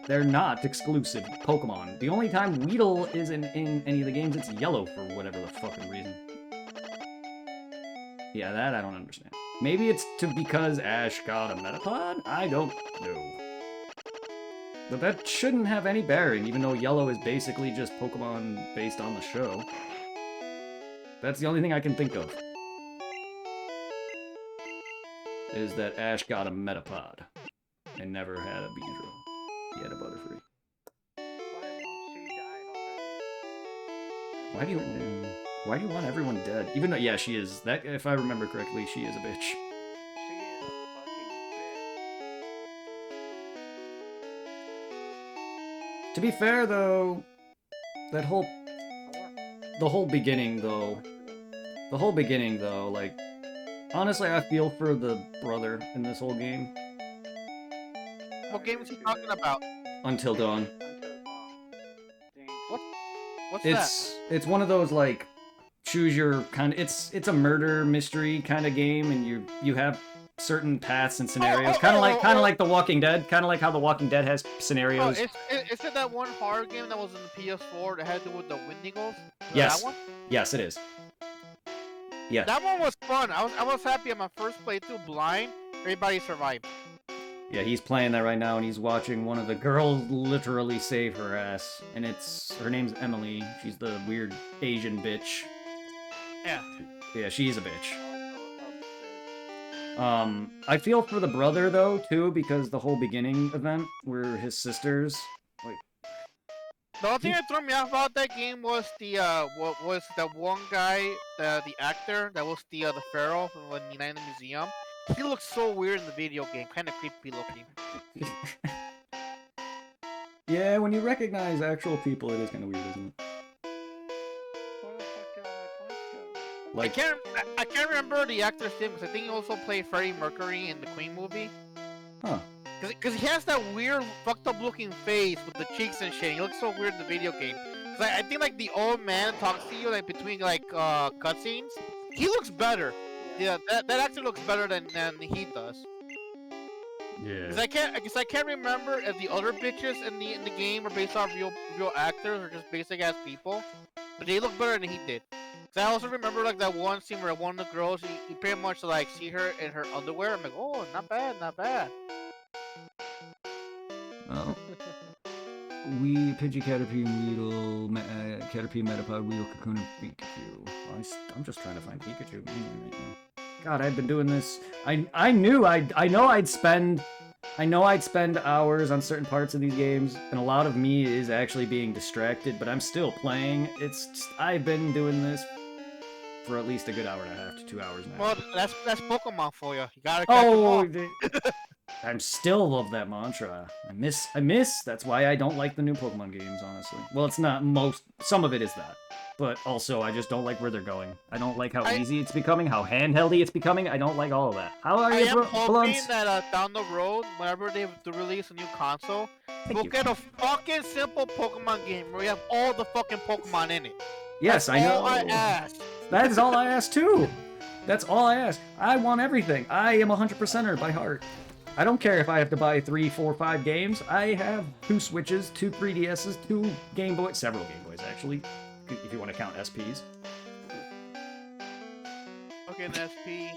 Speaker 1: They're not exclusive Pokemon. The only time Weedle is in any of the games, it's yellow for whatever the fucking reason. Yeah, that I don't understand. Maybe it's because Ash got a Metapod? I don't know. But that shouldn't have any bearing, even though Yellow is basically just Pokemon based on the show. That's the only thing I can think of. Is that Ash got a Metapod and never had a Beedrill. He had a Butterfree. Why do you want everyone dead? Even though, yeah, she is. That, if I remember correctly, she is a bitch.
Speaker 4: She is a fucking bitch.
Speaker 1: To be fair, though, the whole beginning, though, like, honestly, I feel for the brother in this whole game.
Speaker 2: What game is he talking about?
Speaker 1: Until Dawn.
Speaker 2: What's that?
Speaker 1: It's one of those, like, choose your kind of... It's a murder mystery kind of game, and you have certain paths and scenarios. Kind of like The Walking Dead. Kind of like how The Walking Dead has scenarios.
Speaker 2: Is it that one horror game that was in the PS4 that had to do with the Wendigos?
Speaker 1: Yes.
Speaker 2: That one?
Speaker 1: Yes, it is. Yeah.
Speaker 2: That one was fun. I was happy on my first playthrough blind. Everybody survived.
Speaker 1: Yeah, he's playing that right now, and he's watching one of the girls literally save her ass. And her name's Emily. She's the weird Asian bitch.
Speaker 2: Yeah.
Speaker 1: Yeah, she's a bitch. I feel for the brother, though, too, because the whole beginning event, where his sisters... Wait.
Speaker 2: The only thing that threw me off about that game was what was the one guy, the actor, that was the pharaoh from the Night in the Museum. He looks so weird in the video game, kind of creepy looking.
Speaker 1: Yeah, when you recognize actual people, it is kind of weird, isn't it?
Speaker 4: Where the fuck did all my points go?
Speaker 1: Like,
Speaker 2: I can't remember the actor's name because I think he also played Freddie Mercury in the Queen movie.
Speaker 1: huh.
Speaker 2: Because he has that weird, fucked up looking face with the cheeks and shit. He looks so weird in the video game. Cause I think like the old man talks to you like between like cutscenes. He looks better. Yeah, that actor looks better than he does.
Speaker 1: Yeah.
Speaker 2: Cause I can't remember if the other bitches in the game are based off real actors or just basic ass people. But they look better than he did. Cause I also remember like that one scene where one of the girls, you pretty much like see her in her underwear. I'm like, oh, not bad, not bad.
Speaker 1: Well, Pidgey, Caterpie, Weedle, Caterpie, Metapod, Weedle, Kakuna, Pikachu. I'm just trying to find Pikachu right now. God, I've been doing this. I know I'd spend hours on certain parts of these games, and a lot of me is actually being distracted, but I'm still playing. It's just, I've been doing this for at least a good hour and a half to 2 hours now.
Speaker 2: Well, that's Pokemon for you. You gotta catch them
Speaker 1: Oh,
Speaker 2: all.
Speaker 1: I'm still love that mantra. I miss. That's why I don't like the new Pokemon games, honestly. Well, it's not some of it is that. But also, I just don't like where they're going. I don't like how easy it's becoming, how handheldy it's becoming. I don't like all of that. How are
Speaker 2: I
Speaker 1: you,
Speaker 2: am hoping
Speaker 1: Blunts?
Speaker 2: that down the road, whenever they release a new console,
Speaker 1: Thank
Speaker 2: we'll
Speaker 1: you.
Speaker 2: get a fucking simple Pokemon game where we have all the fucking Pokemon in it.
Speaker 1: Yes, I know.
Speaker 2: All I ask.
Speaker 1: That is all I ask, too. That's all I ask. I want everything. I am a 100%er by heart. I don't care if I have to buy 3, 4, 5 games. I have 2 Switches, 2 3DSs, 2 Game Boys, several Game Boys, actually, if you want to count SPs.
Speaker 2: Fucking SPs.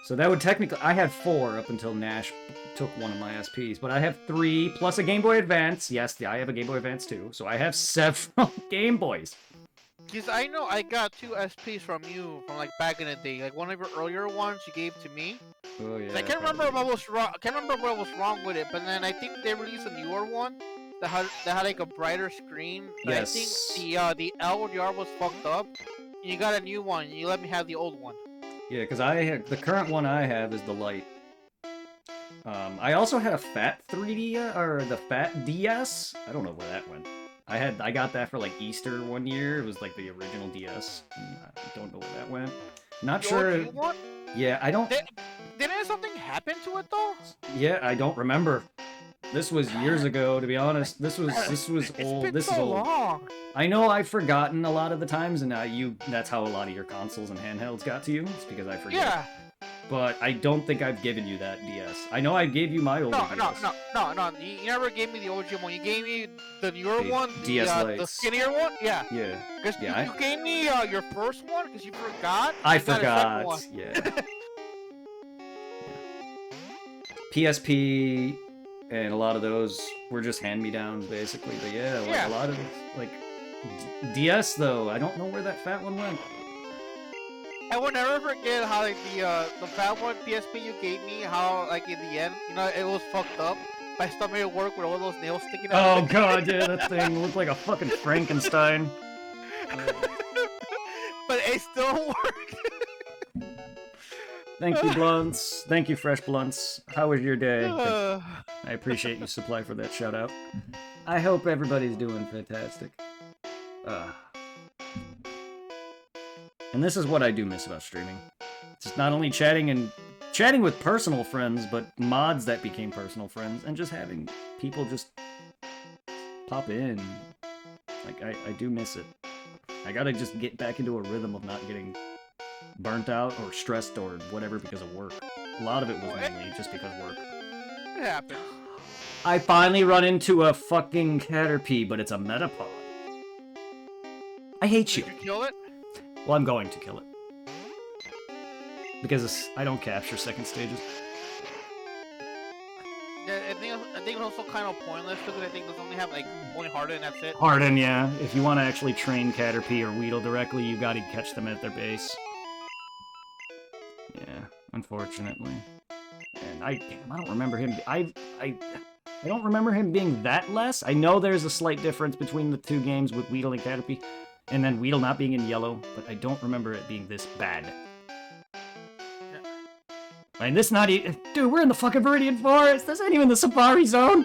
Speaker 1: So that would technically... I had 4 up until Nash took one of my SPs, but I have 3 plus a Game Boy Advance. Yes, I have a Game Boy Advance, too. So I have several Game Boys.
Speaker 2: Because I know I got 2 SPs from you from like back in the day. Like one of your earlier ones you gave to me.
Speaker 1: Oh, yeah.
Speaker 2: I can't remember what was wrong. I can't remember what was wrong with it. But then I think they released a newer one that had like a brighter screen. But
Speaker 1: Yes.
Speaker 2: I think the L or the R was fucked up. And you got a new one. And you let me have the old one.
Speaker 1: Yeah, because the current one I have is the Lite. I also had a Fat 3D, or the Fat DS. I don't know where that went. I got that for like Easter one year. It was like the original DS. I don't know where that went. Not
Speaker 2: The
Speaker 1: sure.
Speaker 2: OG one?
Speaker 1: Yeah, I don't.
Speaker 2: Didn't something happen to it though?
Speaker 1: Yeah, I don't remember. This was years ago, to be honest. This was old.
Speaker 2: Been
Speaker 1: This
Speaker 2: so
Speaker 1: is old.
Speaker 2: long.
Speaker 1: I know I've forgotten a lot of the times, and that's how a lot of your consoles and handhelds got to you. It's because I forget.
Speaker 2: Yeah.
Speaker 1: But I don't think I've given you that DS. I know I gave you my old
Speaker 2: No.
Speaker 1: DS.
Speaker 2: You never gave me the OG one. You gave me the newer
Speaker 1: The
Speaker 2: one,
Speaker 1: DS
Speaker 2: the
Speaker 1: Lites.
Speaker 2: skinnier one. Yeah.
Speaker 1: Yeah.
Speaker 2: Because
Speaker 1: Yeah,
Speaker 2: you gave me your first one because you forgot.
Speaker 1: I
Speaker 2: You got a second
Speaker 1: forgot.
Speaker 2: one.
Speaker 1: Yeah. PSP and a lot of those were just hand-me-downs, basically. But yeah, like
Speaker 2: Yeah.
Speaker 1: a lot of like DS though. I don't know where that fat one went.
Speaker 2: I will never forget how like the fat one PSP you gave me, how like in the end, it was fucked up. My stomach at work with all those nails sticking out.
Speaker 1: Oh god, yeah, that thing looked like a fucking Frankenstein.
Speaker 2: But it still worked.
Speaker 1: Thank you, Blunts. Thank you, Fresh Blunts. How was your day? I appreciate you, Supply, for that shout out. I hope everybody's doing fantastic. And this is what I do miss about streaming. Just not only chatting with personal friends, but mods that became personal friends, and just having people just pop in. Like, I do miss it. I gotta just get back into a rhythm of not getting burnt out or stressed or whatever because of work. A lot of it was mainly just because of work.
Speaker 2: It happens.
Speaker 1: I finally run into a fucking Caterpie, but it's a Metapod. I hate you.
Speaker 2: Did you kill it?
Speaker 1: Well, I'm going to kill it. Because I don't capture second stages.
Speaker 2: Yeah, I think it's also kind of pointless because I think those only have like only Harden and that's it.
Speaker 1: Harden, yeah. If you want to actually train Caterpie or Weedle directly, you gotta catch them at their base. Yeah, unfortunately. And I don't remember him. I don't remember him being that less. I know there's a slight difference between the two games with Weedle and Caterpie, and then Weedle not being in yellow, but I don't remember it being this bad. And this not even... Dude, we're in the fucking Viridian Forest! This ain't even the Safari Zone!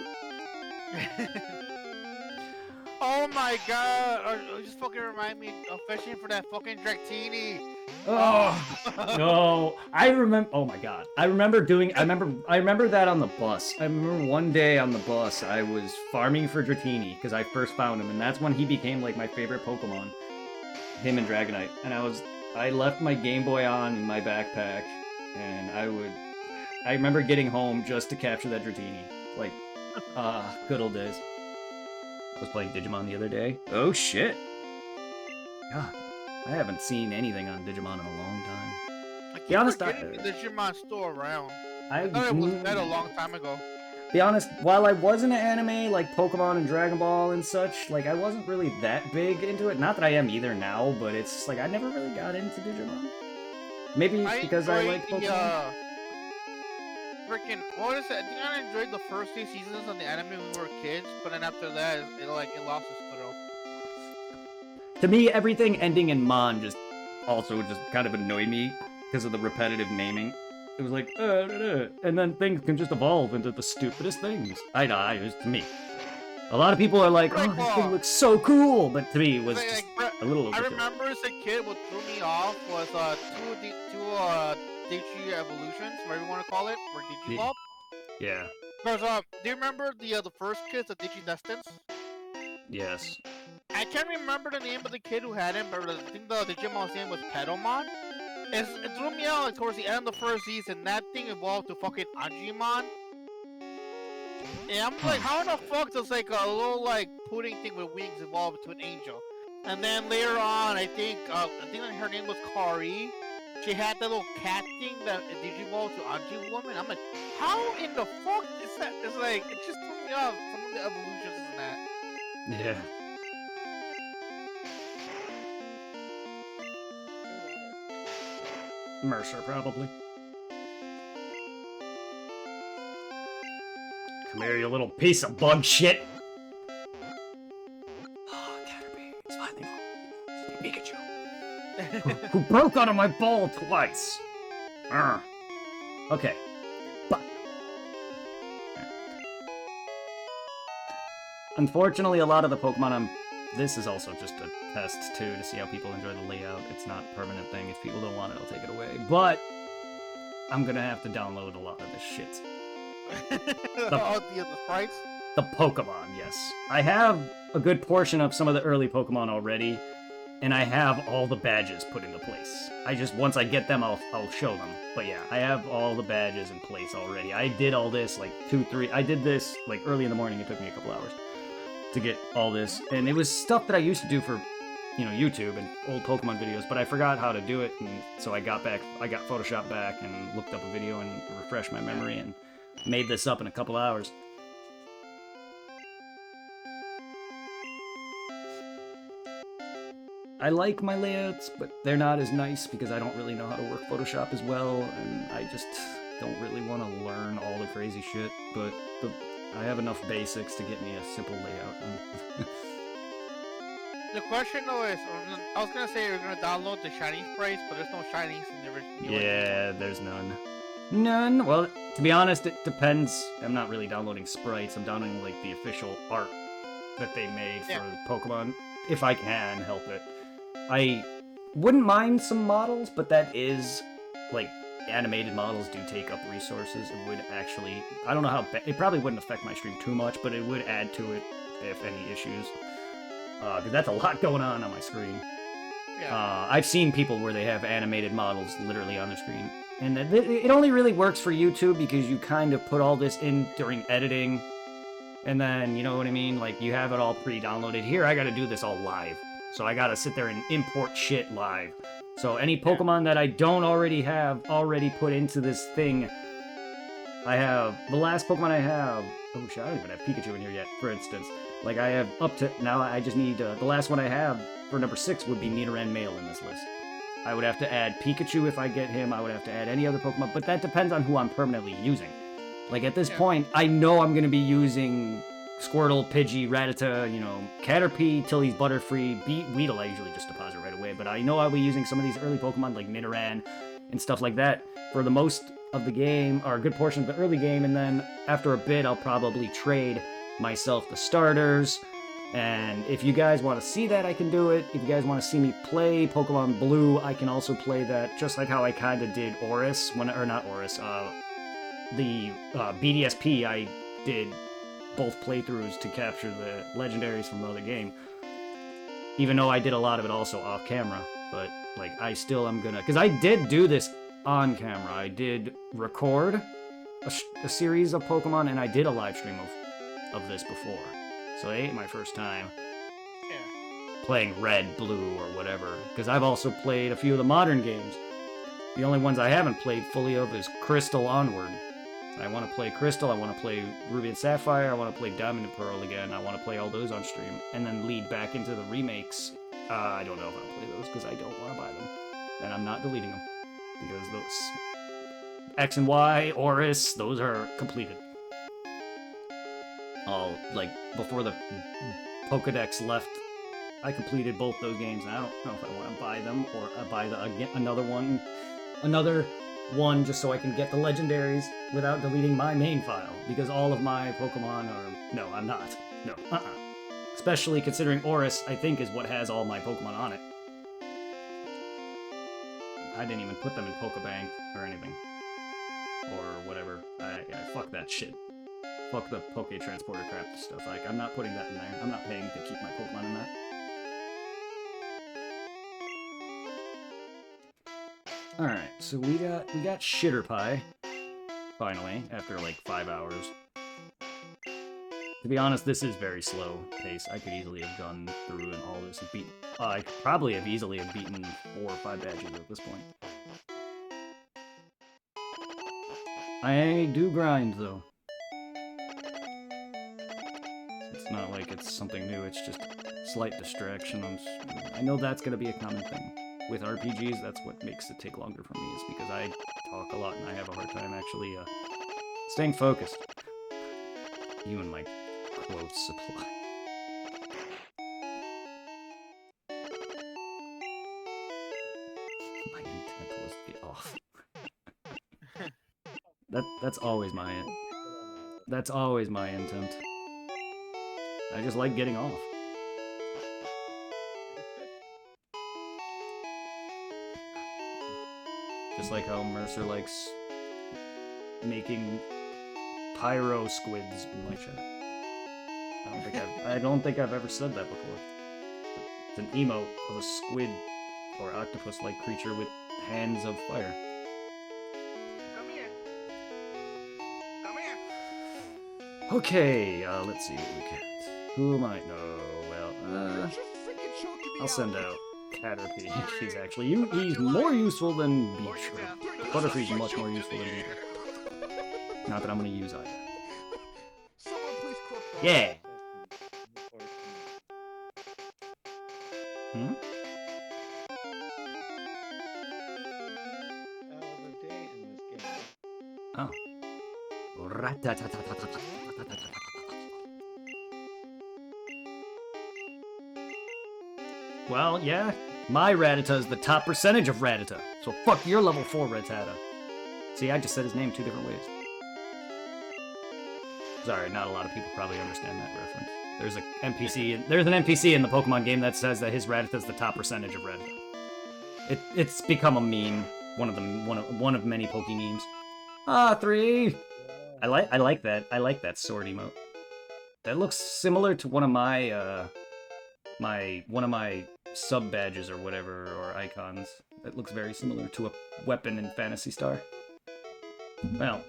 Speaker 2: Oh my god! It just fucking remind me of fishing for that fucking Dratini.
Speaker 1: Oh no! I remember. Oh my god! I remember doing. I remember that on the bus. I remember one day on the bus, I was farming for Dratini because I first found him, and that's when he became like my favorite Pokemon. Him and Dragonite, and I left my Game Boy on in my backpack, and I remember getting home just to capture that Dratini. Like, good old days. I was playing Digimon the other day. Oh shit! God. I haven't seen anything on Digimon in a long time.
Speaker 2: I
Speaker 1: Be honest,
Speaker 2: keep forgetting the Digimon store around.
Speaker 1: I
Speaker 2: thought it was dead a long time ago.
Speaker 1: Be honest, while I was into anime like Pokemon and Dragon Ball and such, like I wasn't really that big into it. Not that I am either now, but it's just like I never really got into Digimon. Maybe it's because I like Pokemon.
Speaker 2: Freaking, what is it? I think I enjoyed the first 2 seasons of the anime when we were kids, but then after that, it lost its thrill.
Speaker 1: To me, everything ending in Mon just also just kind of annoyed me because of the repetitive naming. It was like, and then things can just evolve into the stupidest things. I know, it was to me. A lot of people are like, oh, this thing looks so cool, but to me, it was just a little overkill.
Speaker 2: I remember as a kid, what threw me off was two Digi evolutions, whatever you want to call it, or Digivolve.
Speaker 1: Yeah.
Speaker 2: Because do you remember the first kids, the Digidestins?
Speaker 1: Yes.
Speaker 2: I can't remember the name of the kid who had him, but I think the Digimon's name was Pedalmon. It threw me out like towards the end of the first season. That thing evolved to fucking Anjimon. And I'm like, how in the fuck does like a little like pudding thing with wings evolve to an angel? And then later on, I think her name was Kari. She had that little cat thing that digivolved to Anji Woman. I'm like, how in the fuck is that? It's like, it just threw me off. Some of the evolutions in that.
Speaker 1: Yeah. Mercer, probably. Come here, you little piece of bug shit! Oh, Caterpie, it's finally home. Pikachu. who broke out of my bowl twice. Okay. But unfortunately, a lot of the Pokemon this is also just a test, too, to see how people enjoy the layout. It's not a permanent thing. If people don't want it, I'll take it away. But I'm gonna have to download a lot of this shit.
Speaker 2: The sprites?
Speaker 1: The Pokemon, yes. I have a good portion of some of the early Pokemon already, and I have all the badges put into place. Once I get them, I'll show them. But yeah, I have all the badges in place already. I did all this, like, I did this, like, early in the morning. It took me a couple hours to get all this, and it was stuff that I used to do for, YouTube and old Pokemon videos, but I forgot how to do it, and so I got Photoshop back and looked up a video and refreshed my memory and made this up in a couple hours. I like my layouts, but they're not as nice because I don't really know how to work Photoshop as well, and I just don't really want to learn all the crazy shit, but I have enough basics to get me a simple layout.
Speaker 2: The question though is, I was gonna say you're gonna download the shiny sprites, but there's no shinies in the original.
Speaker 1: Yeah, there's none. None? Well, to be honest, it depends. I'm not really downloading sprites. I'm downloading, like, the official art that they made for Pokemon, if I can help it. I wouldn't mind some models, but that is, like, animated models do take up resources. It would actually, I don't know how, it probably wouldn't affect my stream too much, but it would add to it if any issues. Because that's a lot going on my screen.
Speaker 2: Yeah.
Speaker 1: I've seen people where they have animated models literally on their screen. And it only really works for YouTube because you kind of put all this in during editing. And then, you know what I mean? Like, you have it all pre-downloaded. Here, I gotta do this all live. So I gotta sit there and import shit live. So any Pokemon that I don't already have put into this thing, I have, the last Pokemon I have, oh shit, I don't even have Pikachu in here yet, for instance. Like, I have up to, now I just need, the last one I have for number 6 would be Nidoran male in this list. I would have to add Pikachu if I get him, I would have to add any other Pokemon, but that depends on who I'm permanently using. Like, at this point, I know I'm gonna be using Squirtle, Pidgey, Rattata, Caterpie, till he's Butterfree, Weedle I usually just deposit right away, but I know I'll be using some of these early Pokemon like Nidoran and stuff like that for the most of the game, or a good portion of the early game, and then after a bit I'll probably trade myself the starters, and if you guys want to see that, I can do it. If you guys want to see me play Pokemon Blue, I can also play that, just like how I kind of did Oris, the BDSP, I did both playthroughs to capture the legendaries from the other game. Even though I did a lot of it also off camera, but like I still am gonna, because I did do this on camera. I did record a series of Pokemon, and I did a live stream of this before. So it ain't my first time playing Red, Blue, or whatever. Because I've also played a few of the modern games. The only ones I haven't played fully of is Crystal onward. I want to play Crystal, I want to play Ruby and Sapphire, I want to play Diamond and Pearl again, I want to play all those on stream, and then lead back into the remakes. I don't know if I'll play those, because I don't want to buy them. And I'm not deleting them, because those X and Y, Oris, those are completed. All, like, before the Pokedex left I completed both those games. And I don't know if I want to buy them or buy another one just so I can get the legendaries without deleting my main file, because all of my Pokemon are... No, I'm not. No, Especially considering Oris, I think, is what has all my Pokemon on it. I didn't even put them in Pokebank or anything. Or whatever. Fuck that shit. Fuck the Poke Transporter crap stuff. Like, I'm not putting that in there. I'm not paying to keep my Pokemon in that. Alright, so we got Shitter Pie. Finally, after like 5 hours. To be honest, this is very slow pace. I could easily have gone through and all this and beat... I could probably have easily have beaten 4 or 5 badges at this point. I do grind, though. It's not like it's something new, it's just slight distraction. I know that's going to be a common thing. With RPGs, that's what makes it take longer for me, is because I talk a lot and I have a hard time actually staying focused. You and my quote supply. My intent was to get off. That's always my That's always my intent. I just like getting off. Just like how Mercer likes making pyro squids in my chat. I don't think I've ever said that before. It's an emote of a squid or octopus-like creature with hands of fire.
Speaker 2: Come here. Come here.
Speaker 1: Okay, let's see what we get. Who am I? No, well, I'll send out Caterpie. He's actually he's more useful than Beach. Butterfree's much more useful than Beach. Not that I'm gonna use either. Yeah. Hmm? Oh. Well, yeah. My Rattata is the top percentage of Rattata. So fuck your level 4 Rattata. See, I just said his name 2 different ways. Sorry, not a lot of people probably understand that reference. There's an NPC in the Pokemon game that says that his Rattata is the top percentage of Rattata. It's become a meme, one of many Poke memes. 3. I like that. I like that sword emote. That looks similar to one of my sub badges or whatever, or icons. That looks very similar to a weapon in Phantasy Star. Well,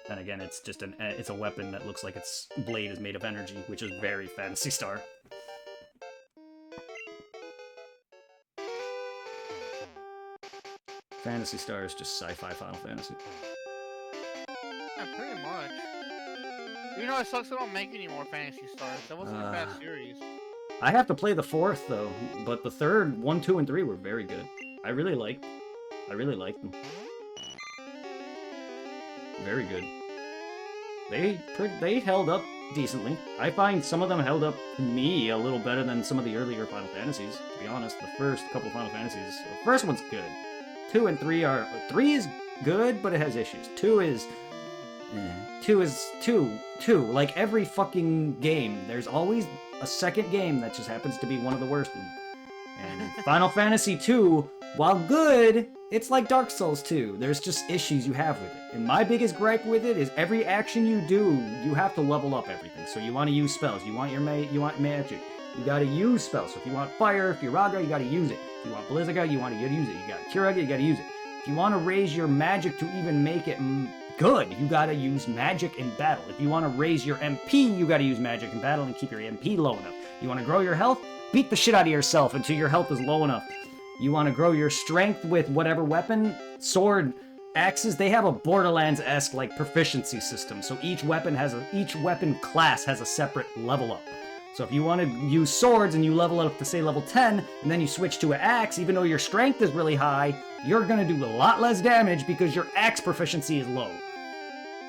Speaker 1: and again, it's just it's a weapon that looks like its blade is made of energy, which is very Phantasy Star. Phantasy Star is just sci-fi Final Fantasy.
Speaker 2: Yeah, pretty much. You know, it sucks they don't make any more Fantasy Stars. That wasn't a bad series.
Speaker 1: I have to play the 4th though, but the 3rd, 1, 2, and 3 were very good. I really liked them. Very good. They held up decently. I find some of them held up to me a little better than some of the earlier Final Fantasies, to be honest. The first couple Final Fantasies, the first one's good. 2 and 3 are... 3 is good, but it has issues. 2 is... 2 is... 2. Like every fucking game, there's always a second game that just happens to be one of the worst. And Final Fantasy 2, while good, it's like Dark Souls 2. There's just issues you have with it. And my biggest gripe with it is every action you do, you have to level up everything. So you want to use spells. You want magic. You gotta use spells. So if you want fire, if you're Raga, you gotta use it. If you want Blizzaga, you want to use it. You got Curaga, you gotta use it. If you want to raise your magic to even make it good, you gotta use magic in battle. If you want to raise your MP, you gotta use magic in battle and keep your MP low enough. You want to grow your health? Beat the shit out of yourself until your health is low enough. You want to grow your strength with whatever weapon, sword, axes, they have a Borderlands-esque like proficiency system. So each weapon class has a separate level up. So if you want to use swords and you level up to say level 10, and then you switch to an axe, even though your strength is really high, you're going to do a lot less damage because your axe proficiency is low.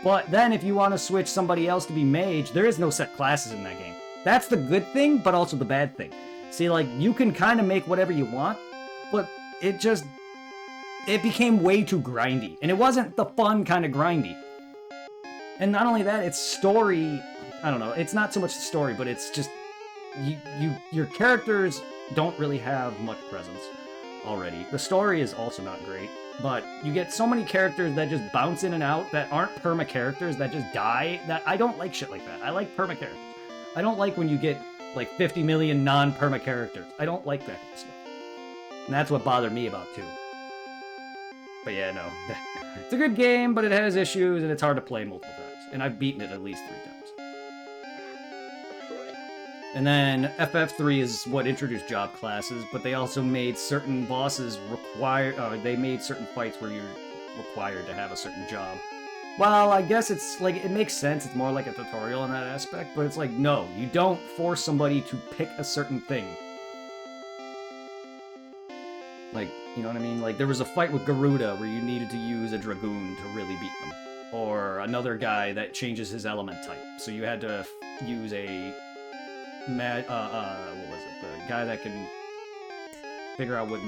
Speaker 1: But then if you want to switch somebody else to be mage, there is no set classes in that game. That's the good thing, but also the bad thing. See, like, you can kind of make whatever you want, but it became way too grindy. And it wasn't the fun kind of grindy. And not only that, it's story, I don't know, it's not so much the story, but it's just, your characters don't really have much presence already. The story is also not great, but you get so many characters that just bounce in and out that aren't perma characters that just die, that I don't like shit like that. I like perma characters. I don't like when you get like 50 million non-perma characters. I don't like that kind of stuff. And that's what bothered me about 2. But yeah, no. It's a good game, but it has issues and it's hard to play multiple times. And I've beaten it at least 3 times. And then FF3 is what introduced job classes, but they also made certain bosses they made certain fights where you're required to have a certain job. Well, I guess it's like, it makes sense, it's more like a tutorial in that aspect, but it's like, no, you don't force somebody to pick a certain thing. Like, you know what I mean? Like, there was a fight with Garuda where you needed to use a Dragoon to really beat them. Or another guy that changes his element type, so you had to use a what was it? The guy that can figure out what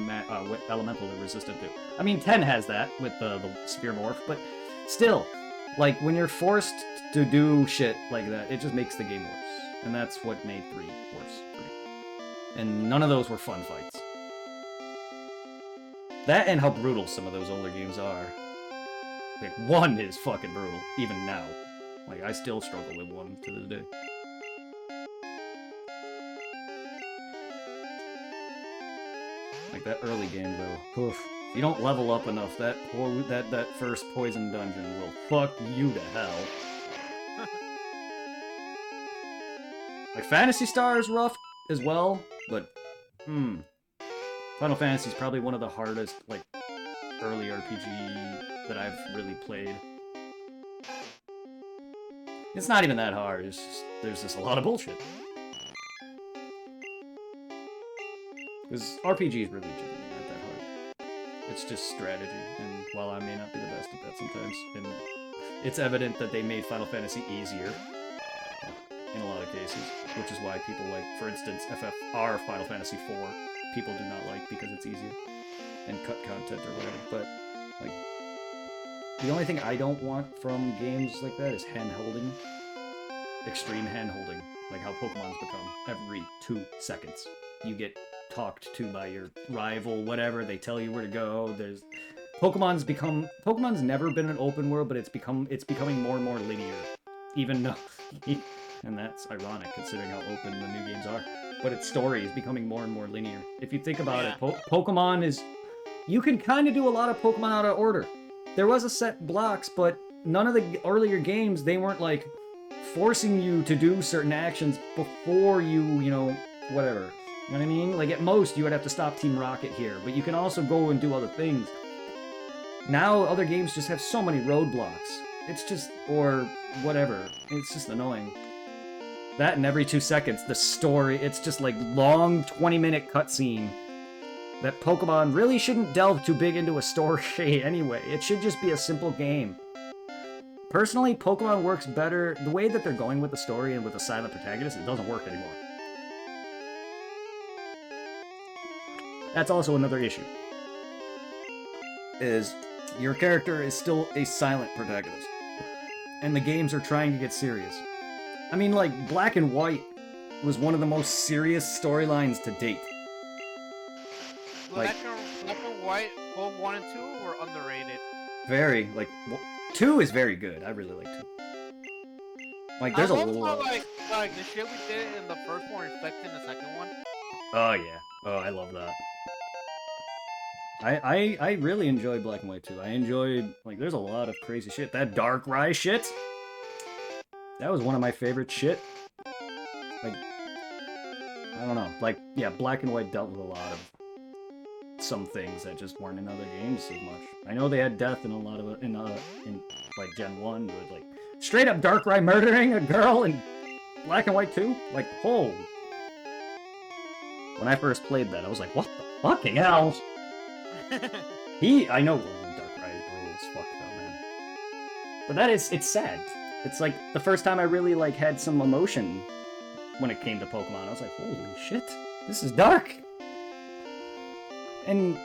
Speaker 1: elemental they're resistant to. I mean, 10 has that with the Sphere Morph, but still, like, when you're forced to do shit like that, it just makes the game worse. And that's what made 3 worse for me. And none of those were fun fights. That and how brutal some of those older games are. Like, 1 is fucking brutal, even now. Like, I still struggle with 1 to this day. Like, that early game, though. Oof. If you don't level up enough, that first poison dungeon will fuck you to hell. Like, Phantasy Star is rough as well, but, Final Fantasy is probably one of the hardest, like, early RPG that I've really played. It's not even that hard, it's just, there's just a lot of bullshit. Because RPG is really genuinely not that hard. It's just strategy, and while I may not be the best at that sometimes, and it's evident that they made Final Fantasy easier in a lot of cases, which is why people like, for instance, FFR Final Fantasy IV, people do not like because it's easier, and cut content or whatever, but, like, the only thing I don't want from games like that is hand-holding. Extreme hand-holding, like how Pokemon's become. Every 2 seconds, you get talked to by your rival, whatever, they tell you where to go. Pokemon's never been an open world, but it's becoming more and more linear, even though, and that's ironic considering how open the new games are, but its story is becoming more and more linear. If you think about it, Pokemon is, you can kind of do a lot of Pokemon out of order. There was a set blocks, but none of the earlier games, they weren't like forcing you to do certain actions before you know, whatever. You know what I mean? Like, at most, you would have to stop Team Rocket here, but you can also go and do other things. Now, other games just have so many roadblocks. It's just, or whatever. It's just annoying. That, and every 2 seconds, the story, it's just like long 20-minute cutscene. That Pokemon really shouldn't delve too big into a story anyway. It should just be a simple game. Personally, Pokemon works better. The way that they're going with the story and with the silent protagonist, it doesn't work anymore. That's also another issue. Is your character is still a silent protagonist. And the games are trying to get serious. I mean, like, Black and White was one of the most serious storylines to date.
Speaker 2: Black and White, both 1 and 2 were underrated.
Speaker 1: Very, like, 2 is very good. I really like 2. Like, there's a little...
Speaker 2: like the shit we did in the first one reflected in the second one.
Speaker 1: Oh, yeah. Oh, I love that. I really enjoyed Black and White 2. I enjoyed, like, there's a lot of crazy shit. That Darkrai shit, that was one of my favorite shit. Like, I don't know. Like, yeah, Black and White dealt with a lot of some things that just weren't in other games as much. I know they had death in a lot of it, in like, Gen 1, but, like, straight up Darkrai murdering a girl in Black and White 2? Like, oh. When I first played that, I was like, what the fucking hell? I know Darkrai is brutal as fuck though, man. But it's sad. It's like the first time I really like had some emotion when it came to Pokemon. I was like, holy shit, This is dark. And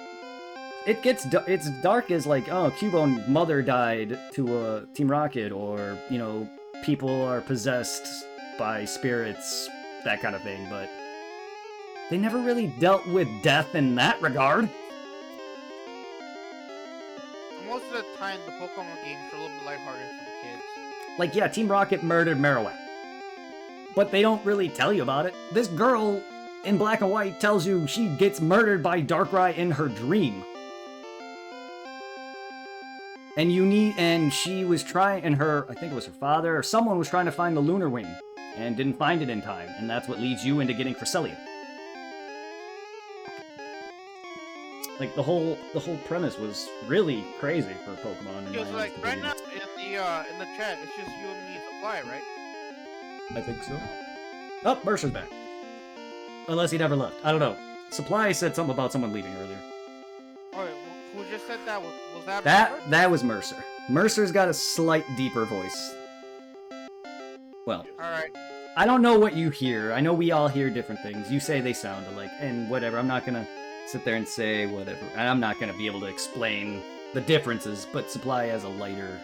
Speaker 1: it gets it's dark as like, oh, Cubone mother died to Team Rocket, or, you know, people are possessed by spirits, that kind of thing, but they never really dealt with death in that regard.
Speaker 2: Most of the time, the Pokemon games are a little bit lighthearted for the kids.
Speaker 1: Like, yeah, Team Rocket murdered Marowak, but they don't really tell you about it. This girl in Black and White tells you she gets murdered by Darkrai in her dream. And she was trying, and I think it was her father, or someone was trying to find the Lunar Wing, and didn't find it in time, and that's what leads you into getting Cresselia. Like, the whole premise was really crazy for Pokemon.
Speaker 2: Because like right now in the chat, it's just you and me Supply, right?
Speaker 1: I think so. Oh, Mercer's back. Unless he never left. I don't know. Supply said something about someone leaving earlier.
Speaker 2: Alright, who just said that? Was that Mercer?
Speaker 1: That was Mercer. Mercer's got a slight deeper voice. Well,
Speaker 2: Alright.
Speaker 1: I don't know what you hear. I know we all hear different things. You say they sound alike, and whatever. I'm not gonna sit there and say whatever. And I'm not gonna be able to explain the differences, but Supply has a lighter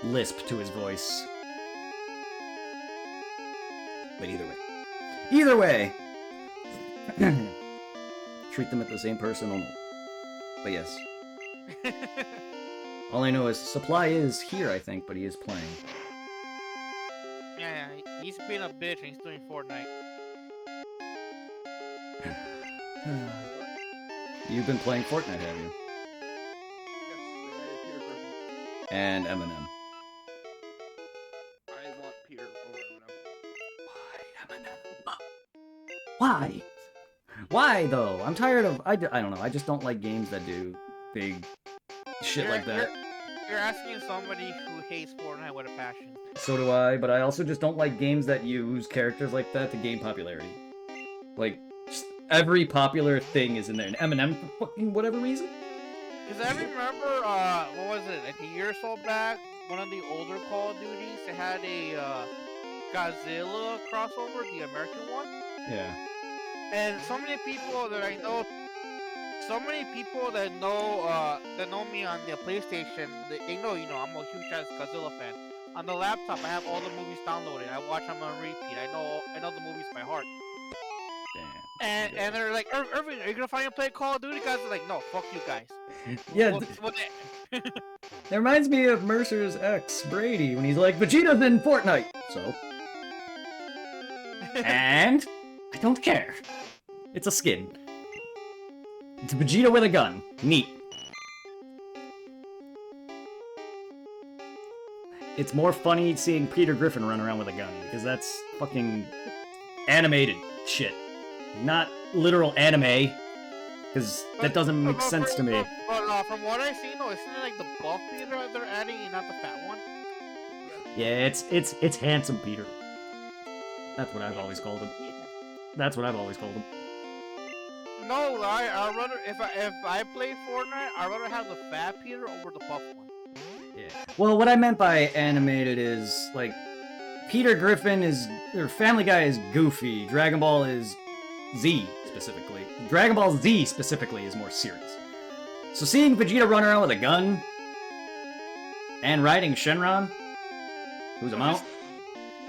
Speaker 1: lisp to his voice. But either way, treat them as the same person or no. But yes. All I know is Supply is here, I think, but he is playing.
Speaker 2: Yeah, he's being a bitch and he's doing Fortnite.
Speaker 1: You've been playing Fortnite, have you?
Speaker 3: Yes, Peter Griffin.
Speaker 1: And Eminem.
Speaker 3: I want Peter over Eminem.
Speaker 1: Why? Why, though? I'm tired of... I don't know. I just don't like games that do big shit like that.
Speaker 2: You're asking somebody who hates Fortnite with a passion.
Speaker 1: So do I, but I also just don't like games that use characters like that to gain popularity. Like, just every popular thing is in there. And Eminem, for fucking whatever reason?
Speaker 2: Because I remember, what was it, like a year or so back, one of the older Call of Duties, they had a Godzilla crossover, the American one.
Speaker 1: Yeah.
Speaker 2: And so many people that I know, that know me on the PlayStation, they know, you know, I'm a huge ass Godzilla fan. On the laptop, I have all the movies downloaded. I watch them on repeat. I know the movies by heart.
Speaker 1: Damn.
Speaker 2: And they're like, Irving, are you gonna finally play Call of Duty? Guys are like, no, fuck you guys.
Speaker 1: Yeah, that reminds me of Mercer's ex, Brady, when he's like, Vegeta's in Fortnite! So? And? I don't care. It's a skin. It's Vegeta with a gun. Neat. It's more funny seeing Peter Griffin run around with a gun, because that's fucking animated shit. Not literal anime, because that doesn't make sense to me.
Speaker 2: But from what I've seen, though, isn't it like the buff Peter they're adding and not the fat one?
Speaker 1: Yeah, it's handsome Peter. That's what I've always called him. That's what I've always called him.
Speaker 2: No, I'd rather, if I play Fortnite, I'd rather have the fat Peter over the buff one.
Speaker 1: Yeah. Well, what I meant by animated is, like, Peter Griffin or Family Guy is goofy, Dragon Ball is Z, specifically. Dragon Ball Z, specifically, is more serious. So seeing Vegeta run around with a gun, and riding Shenron, who's a mount,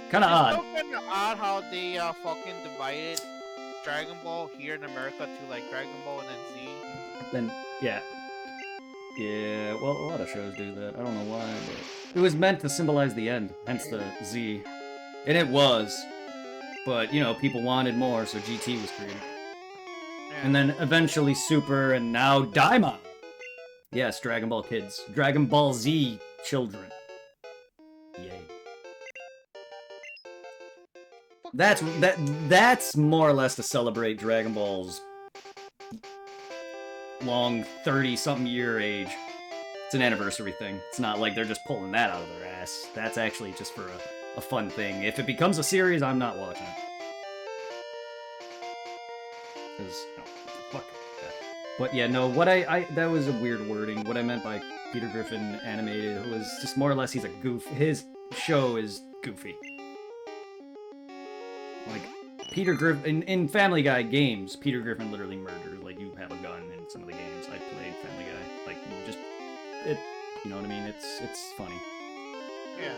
Speaker 1: kinda odd.
Speaker 2: It's still kinda odd how they fucking divided Dragon Ball here in America to, like, Dragon Ball and then Z.
Speaker 1: Then, yeah. Yeah, well, a lot of shows do that. I don't know why, but... It was meant to symbolize the end, hence the Z. And it was. But, you know, people wanted more, so GT was created.
Speaker 2: Yeah.
Speaker 1: And then eventually Super, and now Daima! Yes, Dragon Ball kids. Dragon Ball Z children. Yay. That's more or less to celebrate Dragon Ball's long 30-something year age. It's an anniversary thing. It's not like they're just pulling that out of their ass. That's actually just for a fun thing. If it becomes a series, I'm not watching it. Because, fuck that. But yeah, no, what that was a weird wording. What I meant by Peter Griffin animated was just more or less he's a goof. His show is goofy. Like, Peter Griffin in Family Guy games, Peter Griffin literally murders. Like you have a gun in some of the games I played Family Guy. Like you just you know what I mean? It's funny.
Speaker 2: Yeah.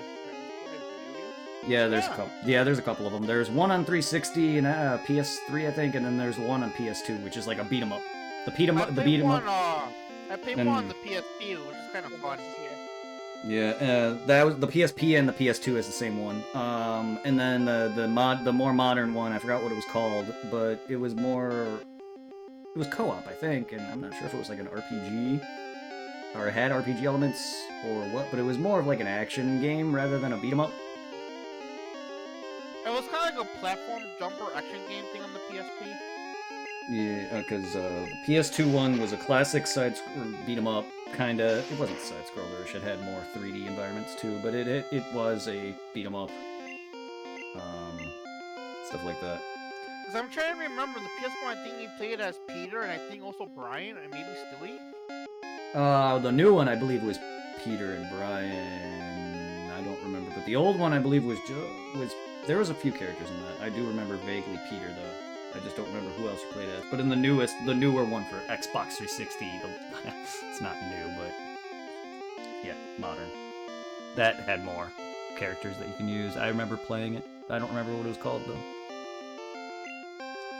Speaker 1: Yeah, there's
Speaker 2: Yeah.
Speaker 1: a couple. Yeah, there's a couple of them. There's one on 360 and PS3, I think, and then there's one on PS2, which is like a beat 'em up. The beat 'em up.
Speaker 2: I played
Speaker 1: And-
Speaker 2: one on the PSP, which is kind of fun.
Speaker 1: Yeah, that was the PSP and the PS2 is the same one. And then the more modern one, I forgot what it was called, but it was co-op, I think, and I'm not sure if it was like an RPG or it had RPG elements or what, but it was more of like an action game rather than a beat 'em up.
Speaker 2: It was kind of like a platform jumper action game thing on the PSP.
Speaker 1: Yeah, because PS2 one was a classic beat 'em up, kinda. It wasn't side scrollerish. It had more 3D environments too, but it was a beat 'em up. Stuff like that.
Speaker 2: Because I'm trying to remember, the PS1, I think he played as Peter, and I think also Brian, and maybe Stewie.
Speaker 1: The new one I believe was Peter and Brian. I don't remember, but the old one I believe was there was a few characters in that. I do remember vaguely Peter though. I just don't remember who else he played as. But in the newer one for Xbox 360, it's not new, but yeah, modern. That had more characters that you can use. I remember playing it. I don't remember what it was called though.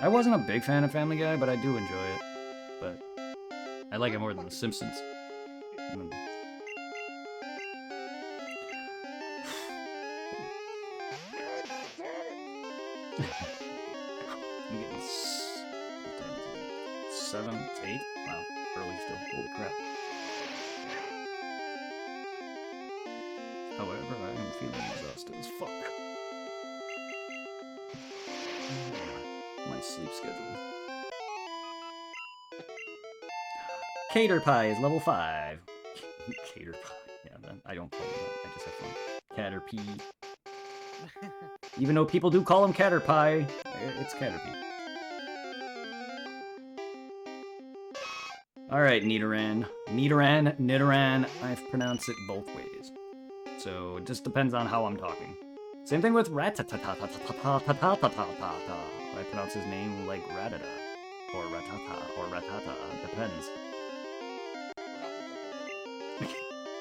Speaker 1: I wasn't a big fan of Family Guy, but I do enjoy it. But I like it more than The Simpsons. I'm getting 7, 8. Wow, early still. Holy crap. However, I am feeling exhausted as fuck. My sleep schedule. Cater Pie is level 5. Cater Pie. Yeah, man, I don't call him that. I just have fun. Caterpie. Even though people do call him Caterpie, it's Caterpie. Alright, Nidoran. Nidoran, I've pronounced it both ways. So it just depends on how I'm talking. Same thing with Rattata. I pronounce his name like Rattata. Or Ratata, or Ratata. Depends.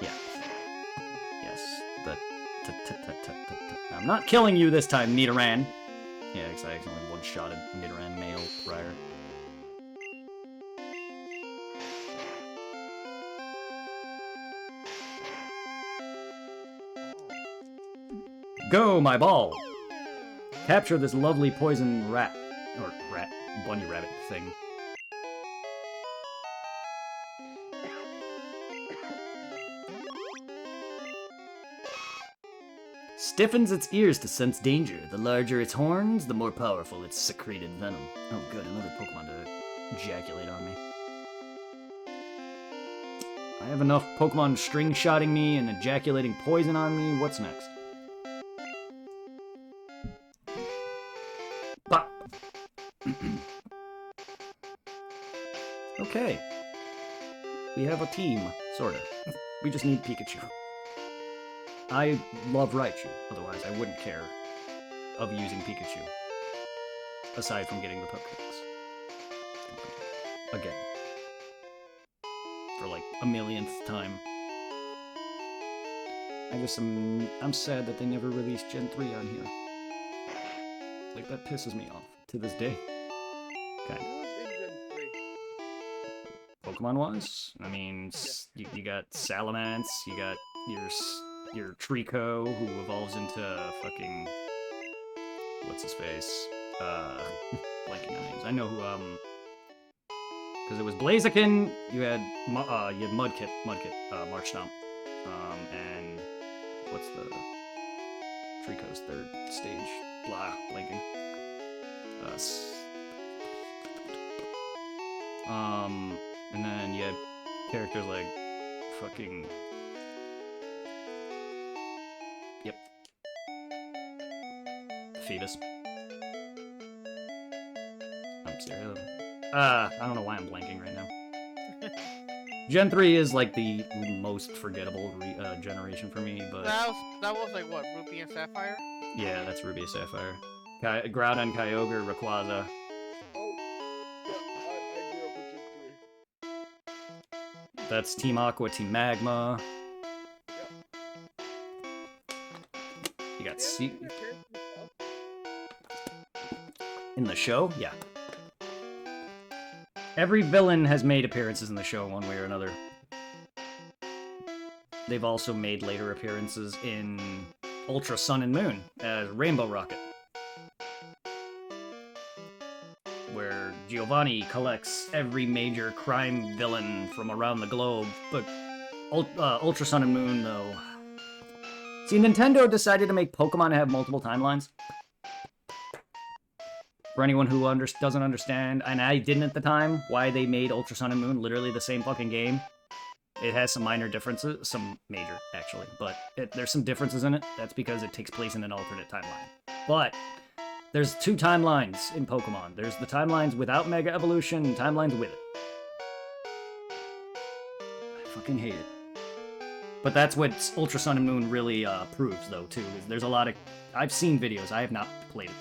Speaker 1: Yeah. Yes. I'm not killing you this time, Nidoran. Yeah, because I accidentally one-shotted Nidoran male prior. Go, my ball! Capture this lovely poison rat. Or bunny rabbit thing. Stiffens its ears to sense danger. The larger its horns, the more powerful its secreted venom. Oh good, another Pokemon to ejaculate on me. I have enough Pokemon string-shotting me and ejaculating poison on me. What's next? Pop! Okay. We have a team, sorta. We just need Pikachu. I love Raichu, otherwise I wouldn't care of using Pikachu. Aside from getting the Pokédex. Again. For like a millionth time. I'm sad that they never released Gen 3 on here. Like, that pisses me off to this day. Kind of.
Speaker 3: Who was in Gen 3?
Speaker 1: Pokemon-wise? I mean, you got Salamence, you got your Trico, who evolves into fucking... What's his face? Blanking on names. I know who, because it was Blaziken, you had Mudkip, March Stomp, and what's the Trico's third stage? Blah, blanking. And then you had characters like fucking... Yep. Phoebus. I'm serious. I don't know why I'm blanking right now. Gen 3 is like the most forgettable generation for me, but...
Speaker 2: That was like what, Ruby and Sapphire?
Speaker 1: Yeah, that's Ruby and Sapphire. Groudon, Kyogre, Rayquaza.
Speaker 3: Oh, yeah, I grew up with Gen 3.
Speaker 1: That's Team Aqua, Team Magma. You got C in the show? Yeah. Every villain has made appearances in the show one way or another. They've also made later appearances in Ultra Sun and Moon as Rainbow Rocket, where Giovanni collects every major crime villain from around the globe. But Ultra Sun and Moon, though... See, Nintendo decided to make Pokemon have multiple timelines. For anyone who doesn't understand, and I didn't at the time, why they made Ultra Sun and Moon literally the same fucking game. It has some minor differences, some major, actually, but there's some differences in it. That's because it takes place in an alternate timeline. But there's two timelines in Pokemon. There's the timelines without Mega Evolution and timelines with it. I fucking hate it. But that's what Ultra Sun and Moon really proves, though, too. Is there's a lot of... I've seen videos. I have not played it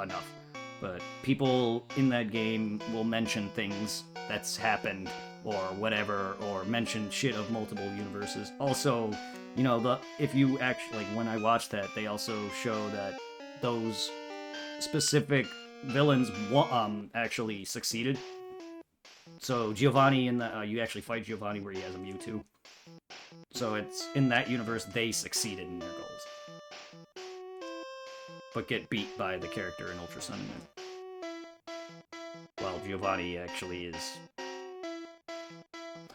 Speaker 1: enough. But people in that game will mention things that's happened or whatever, or mention shit of multiple universes. Also, you know, if you actually... Like, when I watched that, they also show that those specific villains actually succeeded. So Giovanni in the... you actually fight Giovanni where he has a Mewtwo. So it's in that universe they succeeded in their goals, but get beat by the character in Ultra Sun and Moon. While Giovanni actually is...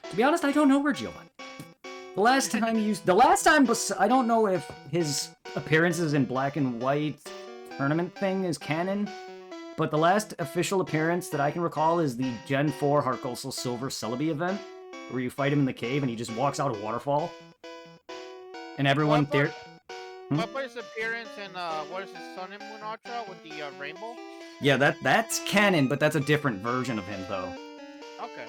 Speaker 1: To be honest, I don't know where Giovanni. The last time I don't know if his appearances in Black and White tournament thing is canon, but the last official appearance that I can recall is the Gen 4 Heart Gold Silver Celebi event, where you fight him in the cave and he just walks out a waterfall. And everyone there...
Speaker 2: What about his appearance in, what is it, Sun and Moon Ultra with the rainbow?
Speaker 1: Yeah, that's canon, but that's a different version of him, though.
Speaker 2: Okay.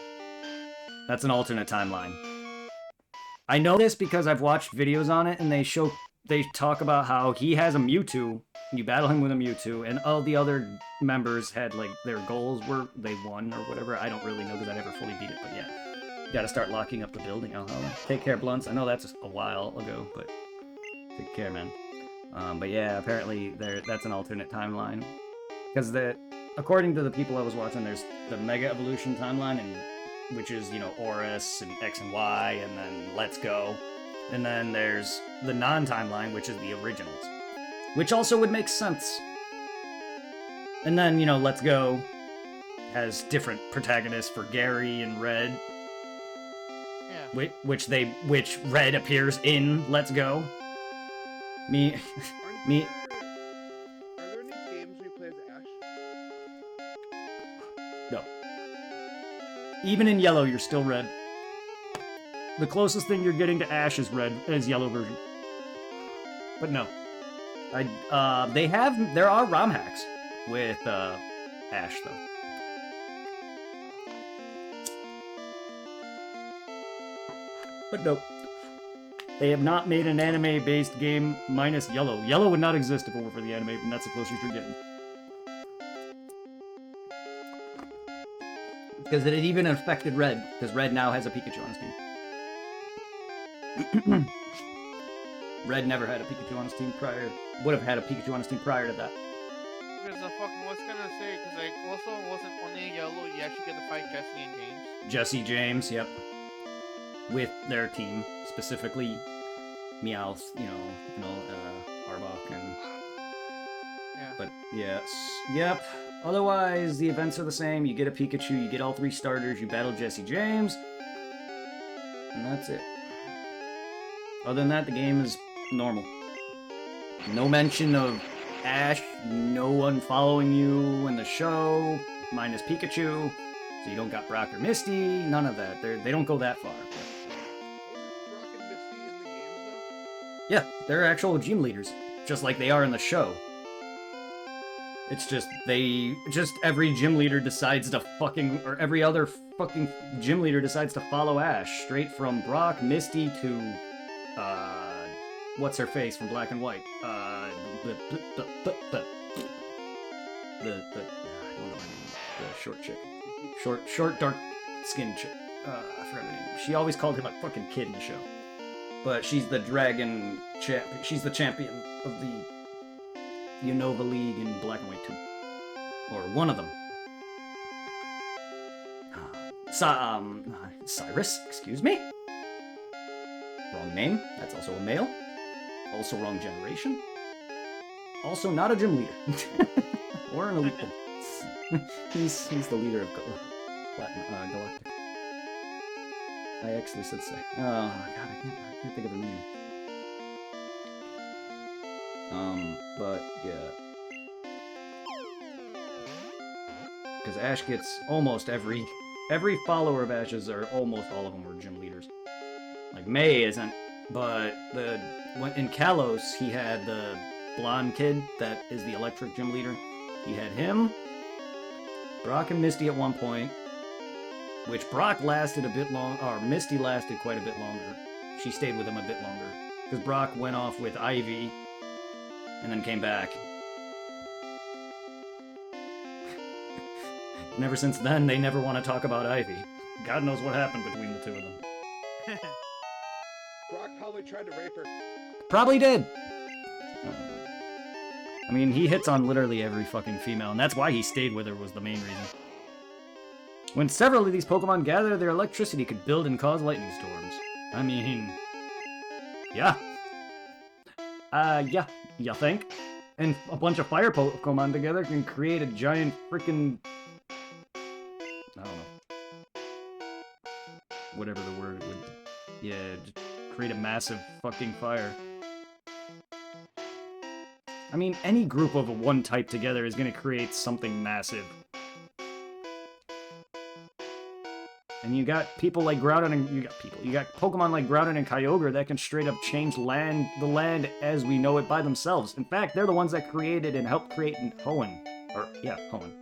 Speaker 1: That's an alternate timeline. I know this because I've watched videos on it, and they talk about how he has a Mewtwo, you battle him with a Mewtwo, and all the other members had, like, their goals were they won or whatever. I don't really know because I never fully beat it, but yeah. Gotta start locking up the building. Take care, Blunts. I know that's a while ago, but take care, man. But yeah, apparently that's an alternate timeline. Because according to the people I was watching, there's the Mega Evolution timeline, which is, you know, Oris and X and Y, and then Let's Go. And then there's the non-timeline, which is the originals. Which also would make sense. And then, you know, Let's Go has different protagonists for Gary and Red. Which Red appears in Let's Go.
Speaker 3: Are there any games we play as Ash?
Speaker 1: No. Even in Yellow, you're still Red. The closest thing you're getting to Ash is Yellow version. But no. There are ROM hacks with Ash, though. But nope. They have not made an anime-based game minus Yellow. Yellow would not exist if it were for the anime, and that's the closest you're getting. Because it even affected Red, because Red now has a Pikachu on his team. Red never had a Pikachu on his team prior. Would have had a Pikachu on his team prior to that.
Speaker 2: Because what's gonna say? Because like also wasn't only Yellow. You actually get to fight Jesse and James.
Speaker 1: Jesse James, yep. With their team, specifically Meowth, Arbok, and...
Speaker 2: Yeah.
Speaker 1: But, yes. Yep. Otherwise, the events are the same. You get a Pikachu, you get all 3 starters, you battle Jesse James, and that's it. Other than that, the game is normal. No mention of Ash, no one following you in the show, minus Pikachu, so you don't got Brock or Misty, none of that. They don't go that far. Yeah, they're actual gym leaders, just like they are in the show. It's just, every gym leader decides to every other fucking gym leader decides to follow Ash, straight from Brock, Misty to, what's-her-face from Black and White? I don't know her name. The short chick. Short, dark skinned chick. I forgot her name. She always called him a fucking kid in the show. But she's the dragon champ. She's the champion of the Unova League in Black and White 2. Or one of them. Cyrus, excuse me. Wrong name. That's also a male. Also wrong generation. Also not a gym leader. Or an elite. he's the leader of Galactic. I actually said say. Oh god, I can't think of her name. But yeah. Because Ash gets almost every follower of Ash's, or almost all of them, were gym leaders. Like May isn't, but in Kalos he had the blonde kid that is the electric gym leader. He had him, Brock and Misty at one point, which Brock lasted a bit long, or Misty lasted quite a bit longer. She stayed with him a bit longer because Brock went off with Ivy and then came back. And ever since then, they never want to talk about Ivy. God knows what happened between the two of them.
Speaker 3: Brock probably tried to rape her.
Speaker 1: Probably did. I mean, he hits on literally every fucking female, and that's why he stayed with her, was the main reason. When several of these Pokemon gather, their electricity could build and cause lightning storms. I mean... yeah. Yeah, you think? And a bunch of fire Pokemon together can create a giant freaking... I don't know. Whatever the word would... yeah, just create a massive fucking fire. I mean, any group of one type together is going to create something massive. And you got people like Groudon and... you got Pokemon like Groudon and Kyogre that can straight up change the land as we know it by themselves. In fact, they're the ones that created and helped create Hoenn. Hoenn.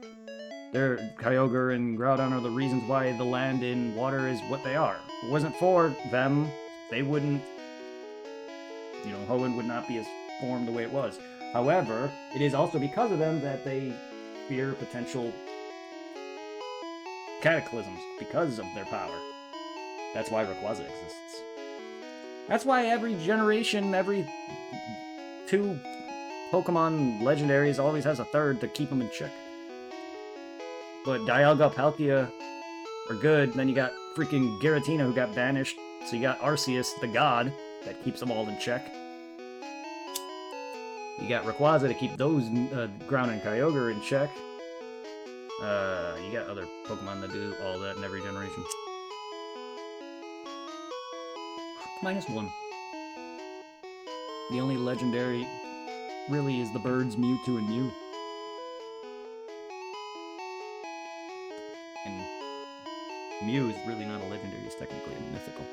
Speaker 1: Kyogre and Groudon are the reasons why the land in water is what they are. If it wasn't for them, they wouldn't... Hoenn would not be as formed the way it was. However, it is also because of them that they fear potential cataclysms because of their power. That's why Rayquaza exists. That's why every generation, every 2 Pokemon legendaries always has a third to keep them in check. But Dialga, Palkia are good. Then you got freaking Giratina who got banished. So you got Arceus, the god, that keeps them all in check. You got Rayquaza to keep those Ground and Kyogre in check. You got other Pokemon that do all that in every generation. -1. The only legendary really is the birds Mewtwo and Mew. And Mew is really not a legendary, it's technically a mythical.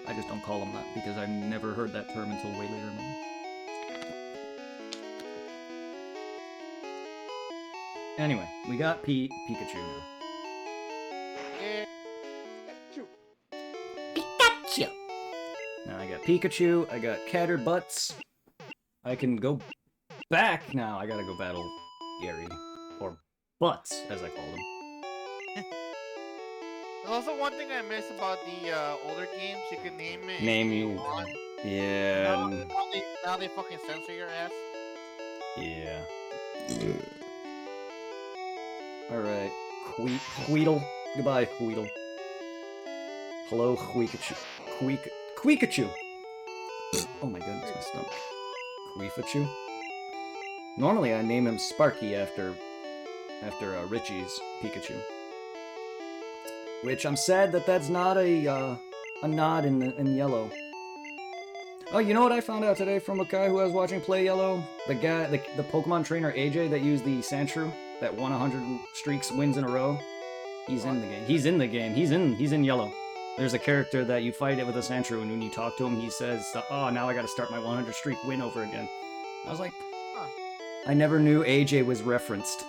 Speaker 1: I just don't call them that because I've never heard that term until way later in my life. Anyway, we got Pikachu now. Pikachu! Now I got Pikachu, I got Catterbutts. I can go back now. I gotta go battle Gary. Or Butts, as I call him.
Speaker 2: There's also one thing I miss about the older games. You can name it.
Speaker 1: Name you. Yeah.
Speaker 2: Now they fucking censor your ass.
Speaker 1: Yeah. Alright. Queedle. Goodbye, Queedle. Hello, Queekachu. Queekachu! Oh my goodness, my stomach. Queefachu? Normally I name him Sparky after Richie's Pikachu. Which I'm sad that that's not a nod in Yellow. Oh, you know what I found out today from a guy who I was watching play Yellow? The Pokemon trainer AJ that used the Sandshrew that won 100 wins in a row. He's in the game. He's in the game. He's in Yellow. There's a character that you fight it with a Sandshrew, and when you talk to him, he says, "Oh, now I got to start my 100 streak win over again." I was like, huh. I never knew AJ was referenced.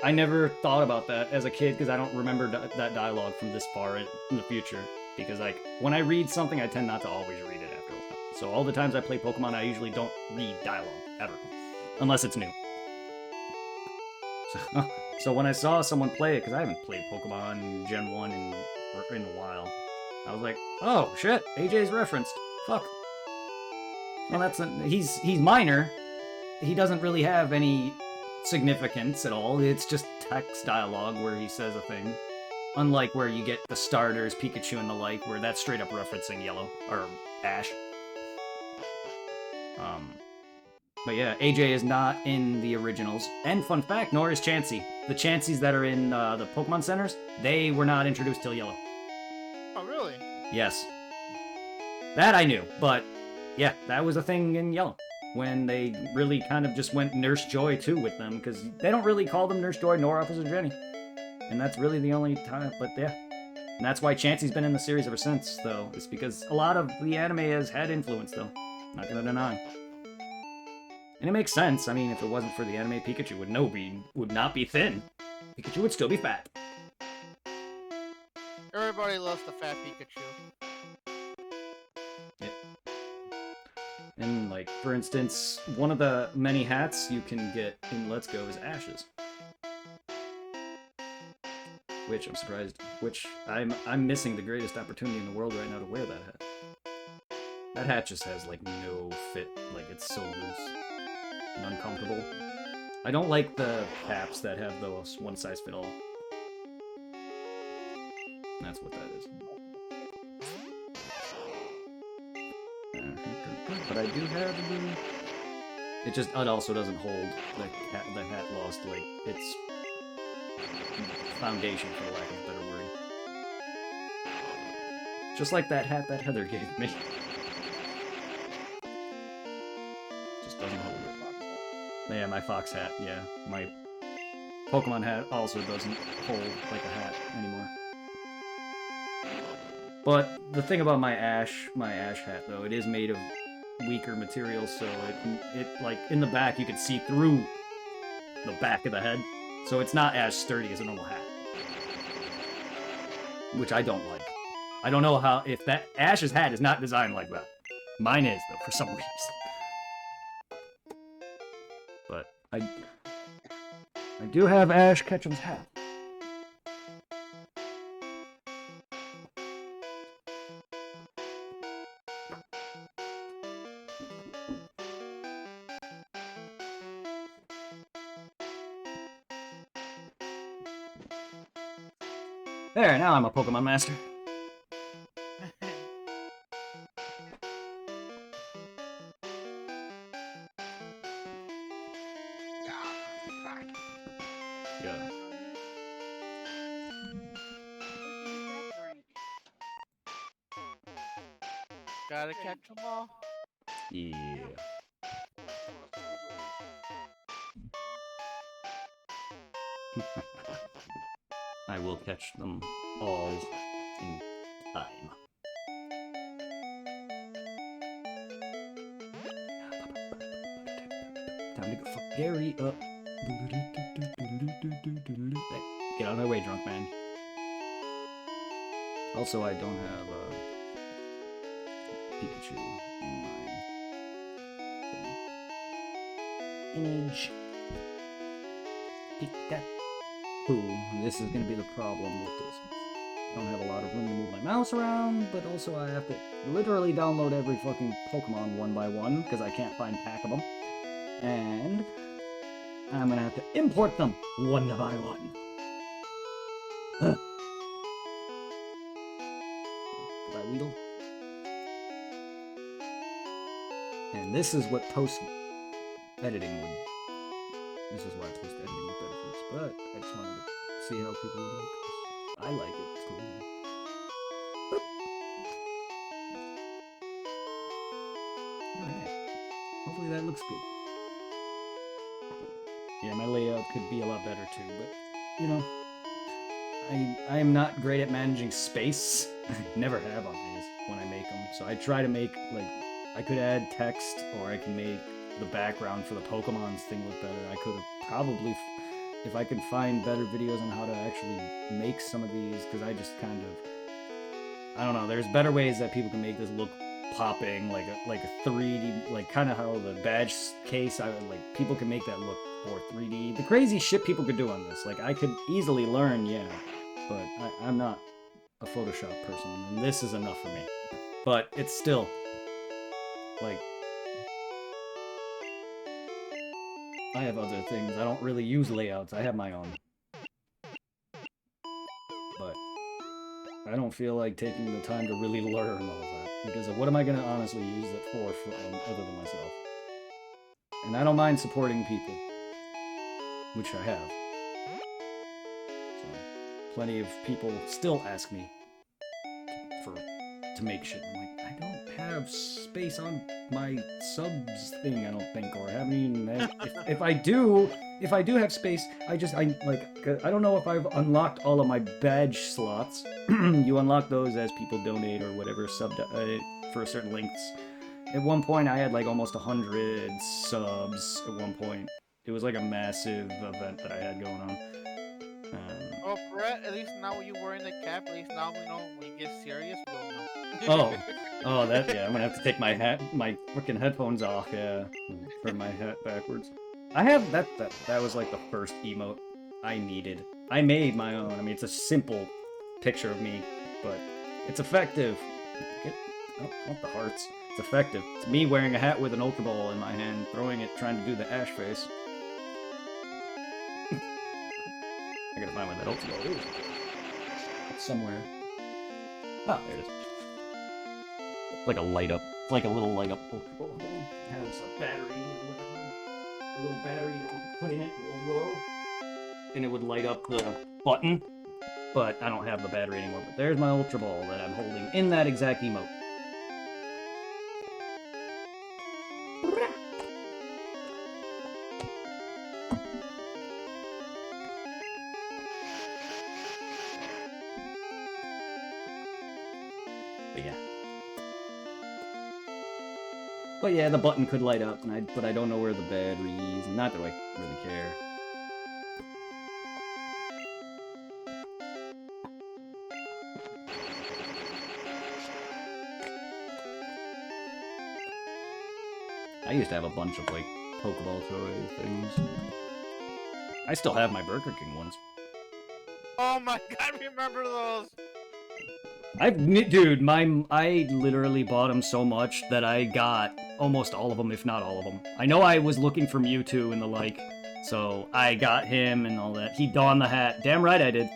Speaker 1: I never thought about that as a kid because I don't remember that dialogue from this far in the future. Because like when I read something, I tend not to always read it after a while. So all the times I play Pokemon, I usually don't read dialogue ever, unless it's new. So when I saw someone play it, because I haven't played Pokemon Gen 1 in a while, I was like, oh shit, AJ's referenced. Fuck. Well, he's minor. He doesn't really have any significance at all. It's just text dialogue where he says a thing. Unlike where you get the starters, Pikachu and the like, where that's straight up referencing Yellow, or Ash. But yeah, AJ is not in the originals. And fun fact, nor is Chansey. The Chanseys that are in the Pokemon Centers, they were not introduced till Yellow.
Speaker 2: Oh, really?
Speaker 1: Yes. That I knew, but yeah, that was a thing in Yellow. When they really kind of just went Nurse Joy too with them, because they don't really call them Nurse Joy nor Officer Jenny. And that's really the only time, but yeah. And that's why Chansey's been in the series ever since, though. It's because a lot of the anime has had influence, though. Not gonna deny. And it makes sense. I mean, if it wasn't for the anime, Pikachu would not be thin. Pikachu would still be fat.
Speaker 2: Everybody loves the fat Pikachu.
Speaker 1: Yeah. And, like, for instance, one of the many hats you can get in Let's Go is Ash's. Which, I'm surprised, I'm missing the greatest opportunity in the world right now to wear that hat. That hat just has, like, no fit. Like, it's so loose and uncomfortable. I don't like the caps that have those one-size-fit-all. That's what that is. But I do have the... It also doesn't hold the hat lost, like, its foundation, for lack of a better word. Just like that hat that Heather gave me. Just doesn't hold it. Yeah, my fox hat, yeah. My Pokemon hat also doesn't hold like a hat anymore. But the thing about my Ash hat, though, it is made of weaker material, so it like, in the back, you can see through the back of the head. So it's not as sturdy as a normal hat. Which I don't like. I don't know how, if that Ash's hat is not designed like that. Mine is, though, for some reason. But I do have Ash Ketchum's hat. There, now I'm a Pokemon master. Yeah.
Speaker 2: Gotta catch them all.
Speaker 1: Yeah. I will catch them all in time. Time to go fuck Gary up. Get out of my way, drunk man. Also, I don't have Pikachu in my image. Pikachu. This is gonna be the problem with this. I don't have a lot of room to move my mouse around, but also I have to literally download every fucking Pokemon one by one, because I can't find pack of them. And I'm gonna have to import them one by one. Goodbye, Weedle. And this is what post-editing would... This is why post-editing would benefits, but I just wanted to see how people would like this. I like it, it's cool. Alright. Hopefully that looks good. Yeah, my layout could be a lot better too, but, you know, I am not great at managing space. Never have on these when I make them. So I try to make, like, I could add text, or I can make the background for the Pokemon's thing look better. I could have probably, if I could find better videos on how to actually make some of these, because I just kind of, I don't know, there's better ways that people can make this look popping, like a 3D, like kind of how the badge case, like people can make that look or 3D. The crazy shit people could do on this. Like, I could easily learn, yeah, but I'm not a Photoshop person, and this is enough for me. But it's still, like, I have other things. I don't really use layouts. I have my own. But I don't feel like taking the time to really learn all that. Because what am I going to honestly use it for other than myself? And I don't mind supporting people. Which I have. So, plenty of people still ask me to make shit. I'm like, I don't have space on my subs thing, I don't think, or haven't even if I do have space, I don't know if I've unlocked all of my badge slots. You unlock those as people donate or whatever for certain lengths. At one point, I had like almost 100 subs. At one point, it was like a massive event that I had going on.
Speaker 2: Oh, Brett, at least now when you're wearing the cap, at least now we know when you get serious, we'll know.
Speaker 1: Oh, that, yeah, I'm gonna have to take my freaking headphones off, yeah. Turn my hat backwards. I have, that was like the first emote I needed. I made my own. I mean, it's a simple picture of me, but it's effective. I don't want the hearts. It's effective. It's me wearing a hat with an Ultra Ball in my hand, throwing it, trying to do the Ash face. I gotta find where that Ultra Ball is. It's somewhere. Ah, there it is. It's like a light up. It's like a little light up Ultra Ball thing. It has a battery or whatever. A little battery you can put in it, a little glow. And it would light up the button. But I don't have the battery anymore. But there's my Ultra Ball that I'm holding in that exact emote. But yeah, the button could light up, but I don't know where the battery is. Not that I really care. I used to have a bunch of, like, Pokeball toy things. I still have my Burger King ones.
Speaker 2: Oh my god, remember those?
Speaker 1: Dude, I literally bought them so much that I got almost all of them, if not all of them. I know I was looking for Mewtwo and the like, so I got him and all that. He donned the hat. Damn right I did.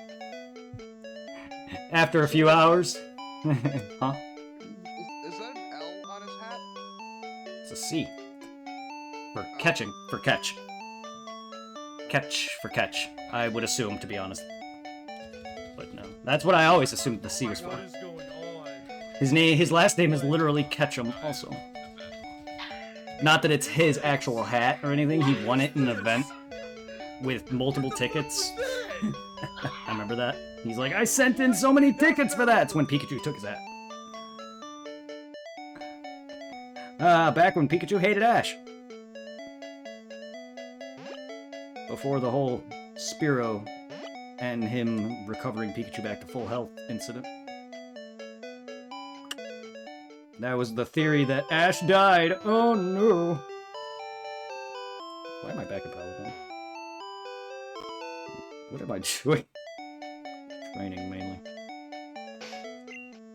Speaker 1: After a few hours. Huh?
Speaker 3: Is that an L on his hat?
Speaker 1: It's a C. For catching. For catch. Catch for catch. I would assume, to be honest. But no. That's what I always assumed the C was for.
Speaker 5: What is going on?
Speaker 1: His last name is literally Ketchum, also. Not that it's his actual hat or anything. He won it in an event with multiple tickets. I remember that. He's like, I sent in so many tickets for that. It's when Pikachu took his hat. Back when Pikachu hated Ash. Before the whole Spearow and him recovering Pikachu back to full health incident. That was the theory that Ash died. Oh no. Why am I back in Paladin? What am I doing? Training mainly.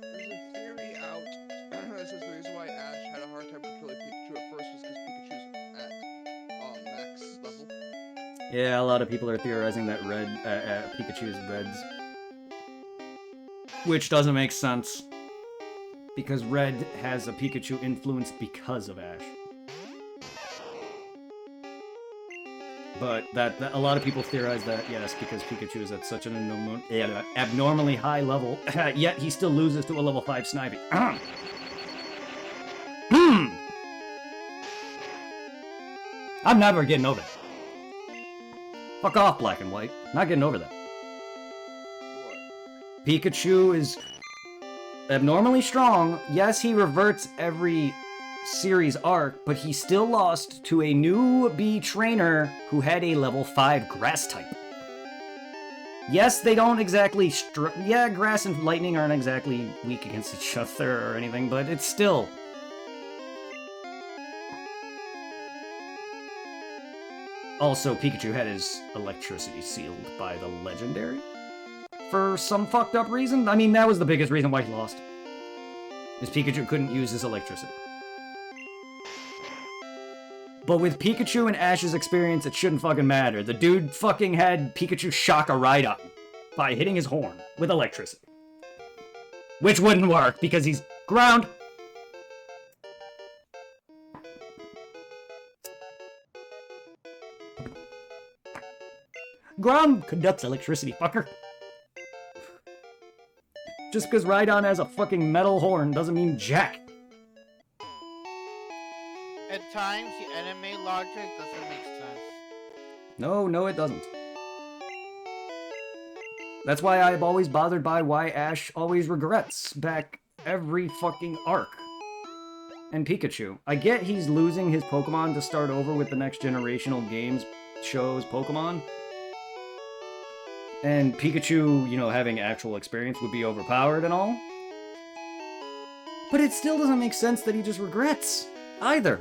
Speaker 3: There's a theory out that says the reason why Ash had a hard time controlling Pikachu at first was because Pikachu's at max level.
Speaker 1: Yeah, a lot of people are theorizing that Pikachu's Reds. Which doesn't make sense. Because Red has a Pikachu influence because of Ash. But a lot of people theorize that, yes, because Pikachu is at such an abnormally high level, yet he still loses to a level 5 Snivy. I'm never getting over that. Fuck off, Black and White. Not getting over that.
Speaker 3: What?
Speaker 1: Pikachu is abnormally strong. Yes, he reverts every series arc, but he still lost to a newbie trainer who had a level 5 grass type. Yes, they don't exactly yeah, grass and lightning aren't exactly weak against each other or anything, but it's still... Also, Pikachu had his electricity sealed by the legendary. For some fucked up reason. I mean, that was the biggest reason why he lost. Is Pikachu couldn't use his electricity. But with Pikachu and Ash's experience, it shouldn't fucking matter. The dude fucking had Pikachu shock a Rhydon by hitting his horn with electricity. Which wouldn't work because he's ground. Ground conducts electricity, fucker. Just because Rhydon has a fucking metal horn doesn't mean jack.
Speaker 2: At times, the anime logic doesn't make sense.
Speaker 1: No, it doesn't. That's why I've always bothered by why Ash always regrets back every fucking arc. And Pikachu. I get he's losing his Pokemon to start over with the next generational games shows Pokemon. And Pikachu, you know, having actual experience would be overpowered and all. But it still doesn't make sense that he just regrets, either.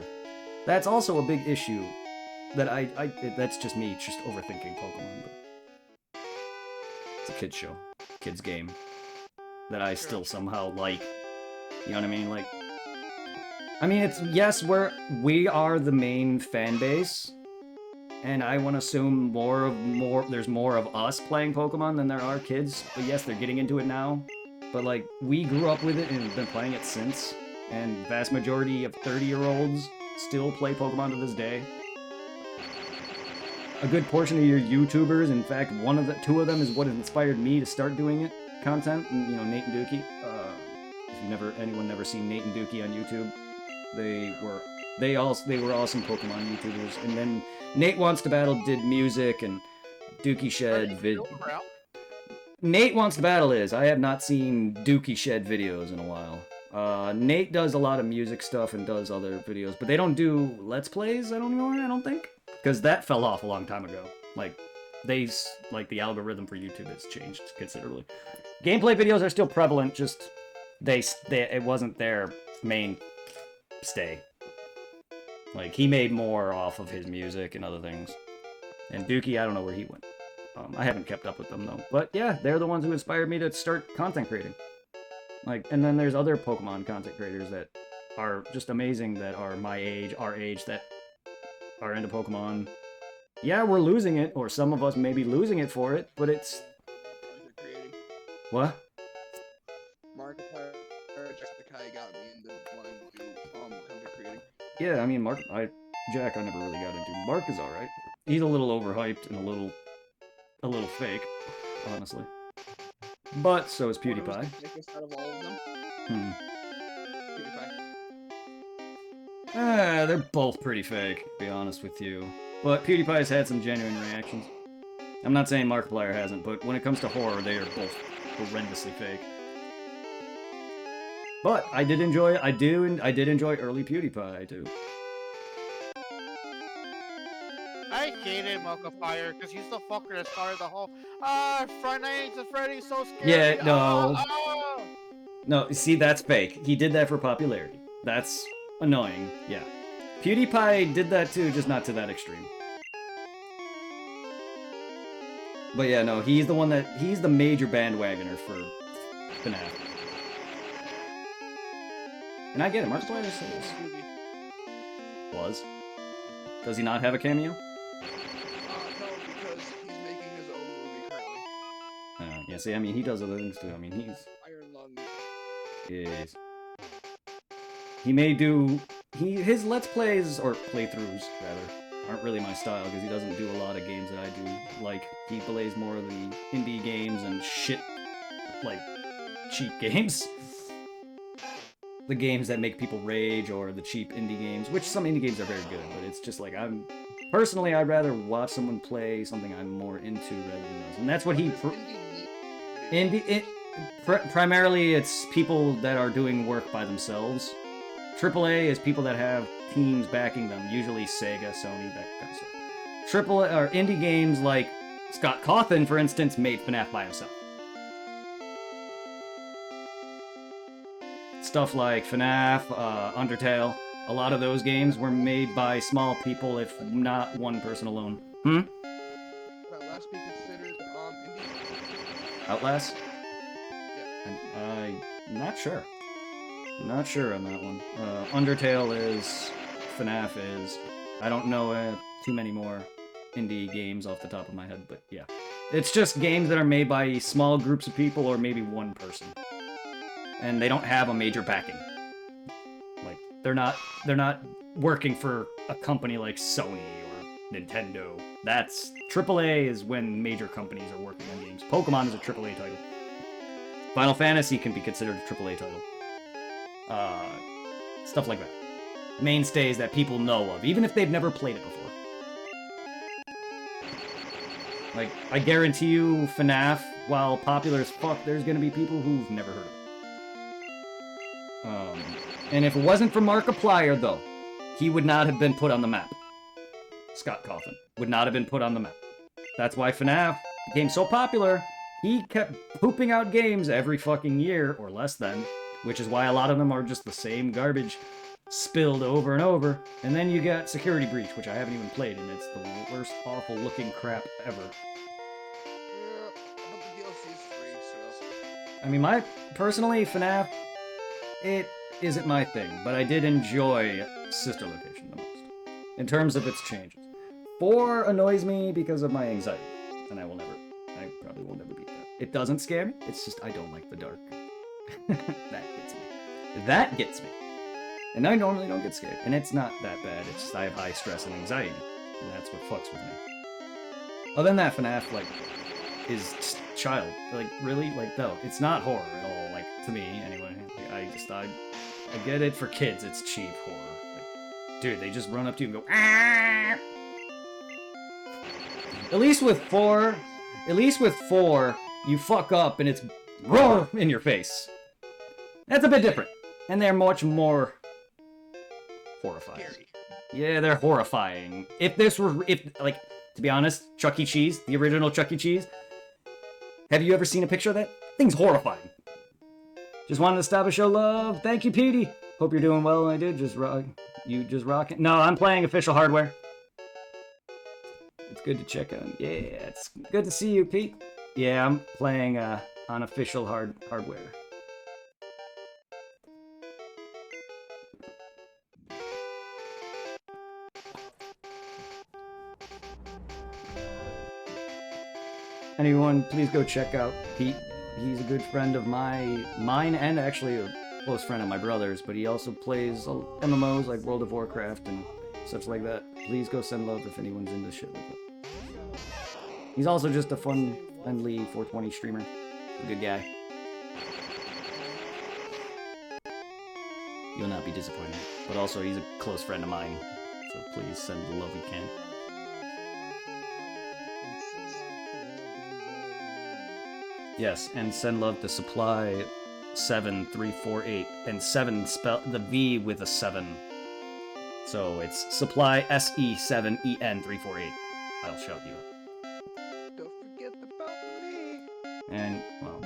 Speaker 1: That's also a big issue that that's just me, just overthinking Pokemon. But it's a kid's show, kid's game, that I still somehow like. You know what I mean? Like, I mean, it's, yes, we are the main fan base, and I want to assume there's more of us playing Pokemon than there are kids. But yes, they're getting into it now. But like, we grew up with it and have been playing it since, and vast majority of 30-year-olds still play Pokemon to this day. A good portion of your YouTubers, in fact, two of them is what inspired me to start doing it, content. And, you know, Nate and Dookie. If anyone never seen Nate and Dookie on YouTube, they were awesome Pokemon YouTubers. And then Nate Wants to Battle did music, and Dookie Shed Nate Wants to Battle I have not seen Dookie Shed videos in a while. Nate does a lot of music stuff and does other videos, but they don't do Let's Plays, I don't think. Because that fell off a long time ago. Like, the algorithm for YouTube has changed considerably. Gameplay videos are still prevalent, just it wasn't their mainstay. Like, he made more off of his music and other things. And Dookie, I don't know where he went. I haven't kept up with them, though. But yeah, they're the ones who inspired me to start content creating. Like, and then there's other Pokemon content creators that are just amazing, that are my age, our age, that are into Pokemon. Yeah, we're losing it, or some of us may be losing it for it, but it's...
Speaker 3: Creating.
Speaker 1: What?
Speaker 3: Markiplier, Jacksepticeye got me into wanting to do content creating.
Speaker 1: Yeah, I mean, Jack I never really got into. Mark is alright. He's a little overhyped and a little fake, honestly. But so is PewDiePie.
Speaker 3: Out of all of them? PewDiePie.
Speaker 1: They're both pretty fake, to be honest with you. But PewDiePie's had some genuine reactions. I'm not saying Markiplier hasn't, but when it comes to horror, they are both horrendously fake. But I did enjoy early PewDiePie too.
Speaker 2: I hated Markiplier because he's the fucker that started the whole Friday Nights at Freddy's so scary.
Speaker 1: Yeah, no. No, see, that's fake. He did that for popularity. That's annoying, yeah. PewDiePie did that too, just not to that extreme. But yeah, no, he's the major bandwagoner for FNAF. And I get it, Markiplier was. Does he not have a cameo?
Speaker 3: No, because he's making his own movie currently.
Speaker 1: Yeah, see, I mean, he does other things too. I mean, he's...
Speaker 3: Iron Lung.
Speaker 1: Yes. He may do... His Let's Plays, or playthroughs, rather, aren't really my style, because he doesn't do a lot of games that I do. Like, he plays more of the indie games and shit, like, cheap games. The games that make people rage, or the cheap indie games, which some indie games are very good, but it's just like, personally, I'd rather watch someone play something I'm more into rather than those. And that's what he... Primarily, it's people that are doing work by themselves. AAA is people that have teams backing them, usually Sega, Sony, that kind of stuff. Or indie games like Scott Cawthon, for instance, made FNAF by himself. Stuff like FNAF, Undertale, a lot of those games were made by small people, if not one person alone. Hmm?
Speaker 3: Would Outlast be considered indie?
Speaker 1: Outlast?
Speaker 3: Yeah.
Speaker 1: I'm not sure. Not sure on that one. Undertale is. FNAF is. I don't know too many more indie games off the top of my head, but yeah. It's just games that are made by small groups of people or maybe one person. And they don't have a major backing. Like, they're not working for a company like Sony or Nintendo. That's AAA is when major companies are working on games. Pokemon is a AAA title. Final Fantasy can be considered a AAA title. Stuff like that. Mainstays that people know of, even if they've never played it before. Like, I guarantee you, FNAF, while popular as fuck, there's gonna be people who've never heard of it. And if it wasn't for Markiplier, though, he would not have been put on the map. Scott Cawthon would not have been put on the map. That's why FNAF became so popular. He kept pooping out games every fucking year, or less than, which is why a lot of them are just the same garbage spilled over and over. And then you got Security Breach, which I haven't even played, and it's the worst, awful looking crap ever.
Speaker 3: Yeah, but the DLC's free, so.
Speaker 1: I mean, personally, FNAF, it isn't my thing, but I did enjoy Sister Location the most, in terms of its changes. 4 annoys me because of my anxiety, and I probably will never beat that. It doesn't scare me, it's just I don't like the dark. That gets me. And I normally don't get scared, and it's not that bad, it's just I have high stress and anxiety, and that's what fucks with me. Other than that, FNAF, like, is just child. Like, really? Like, no, it's not horror at all, like, to me, anyway. Like, I get it for kids, it's cheap horror. Like, dude, they just run up to you and go, ah! At least with 4, you fuck up and it's roar in your face. That's a bit different. And they're much more horrifying.
Speaker 3: Scary.
Speaker 1: Yeah, they're horrifying. If, like, to be honest, Chuck E. Cheese, the original Chuck E. Cheese, have you ever seen a picture of that? Thing's horrifying. Just wanted to stop and show love. Thank you, Petey. Hope you're doing well. I did just rock. You just rocking? No, I'm playing official hardware. It's good to check on. Yeah, it's good to see you, Pete. Yeah, I'm playing on official hardware. Anyone, please go check out Pete. He's a good friend of mine, and actually a close friend of my brother's, but he also plays MMOs like World of Warcraft and such like that. Please go send love if anyone's into shit like that. He's also just a fun, friendly 420 streamer. A good guy. You'll not be disappointed. But also, he's a close friend of mine, so please send the love you can. Yes, and send love to Supply 7348, and 7 spell the V with a 7. So it's Supply SE7EN348. I'll shout you up.
Speaker 3: Don't forget about me.
Speaker 1: And well,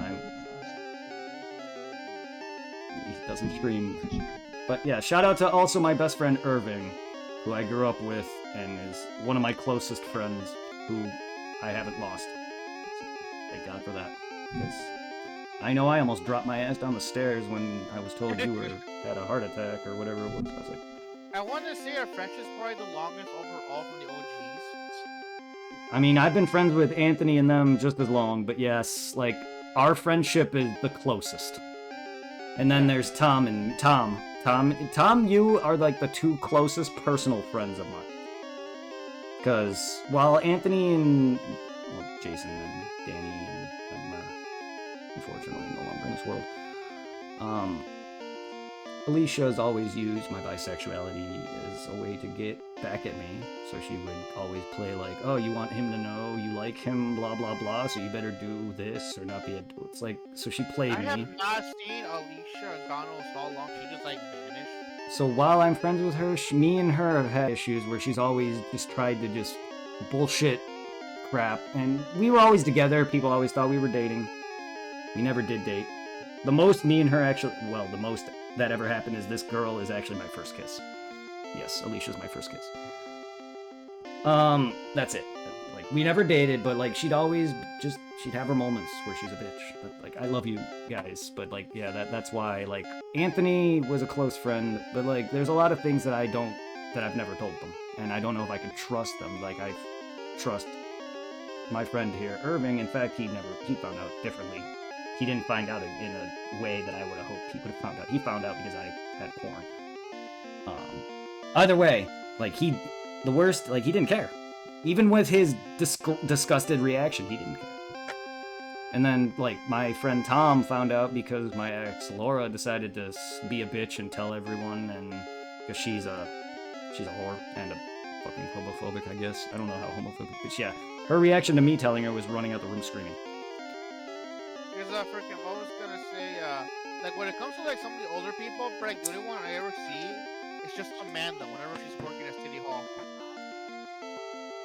Speaker 1: he doesn't stream. But yeah, shout out to also my best friend Irving, who I grew up with and is one of my closest friends who I haven't lost. So, thank God for that. Because I know I almost dropped my ass down the stairs when I was told you had a heart attack or whatever it was. I was like,
Speaker 2: I want to say our friendship is probably the longest overall from the OGs.
Speaker 1: I mean, I've been friends with Anthony and them just as long, but yes, like, our friendship is the closest. And then there's Tom and Tom. Tom, you are like the 2 closest personal friends of mine. Because while Anthony and Jason and Danny and them are unfortunately no longer in this world, Alicia has always used my bisexuality as a way to get back at me. So she would always play like, oh, you want him to know you like him, blah, blah, blah, so you better do this or not be a... It's like, so she played
Speaker 2: I
Speaker 1: me.
Speaker 2: have not seen Alicia in God knows how long. She just like vanished.
Speaker 1: So while I'm friends with her, me and her have had issues where she's always just tried to just bullshit crap. And we were always together. People always thought we were dating. We never did date. The most me and her actually... Well, the most that ever happened is this girl is actually my first kiss. Yes, Alicia's my first kiss. That's it. we never dated, but like she'd always she'd have her moments where she's a bitch. But like I love you guys, but like yeah, that's why like Anthony was a close friend, but like there's a lot of things that I've never told them, and I don't know if I can trust them. Like I trust my friend here, Irving. In fact, he found out differently. He didn't find out in a way that I would have hoped he would have found out. He found out because I had porn. Either way, like the worst, like he didn't care. Even with his disgusted reaction, he didn't care. And then, like, my friend Tom found out because my ex Laura decided to be a bitch and tell everyone, and because she's a whore and a fucking homophobic, I guess. I don't know how homophobic, but yeah, her reaction to me telling her was running out the room screaming.
Speaker 2: Because freaking, I was gonna say, like when it comes to like some of the older people, like the only one I ever see is just Amanda whenever she's working at City Hall.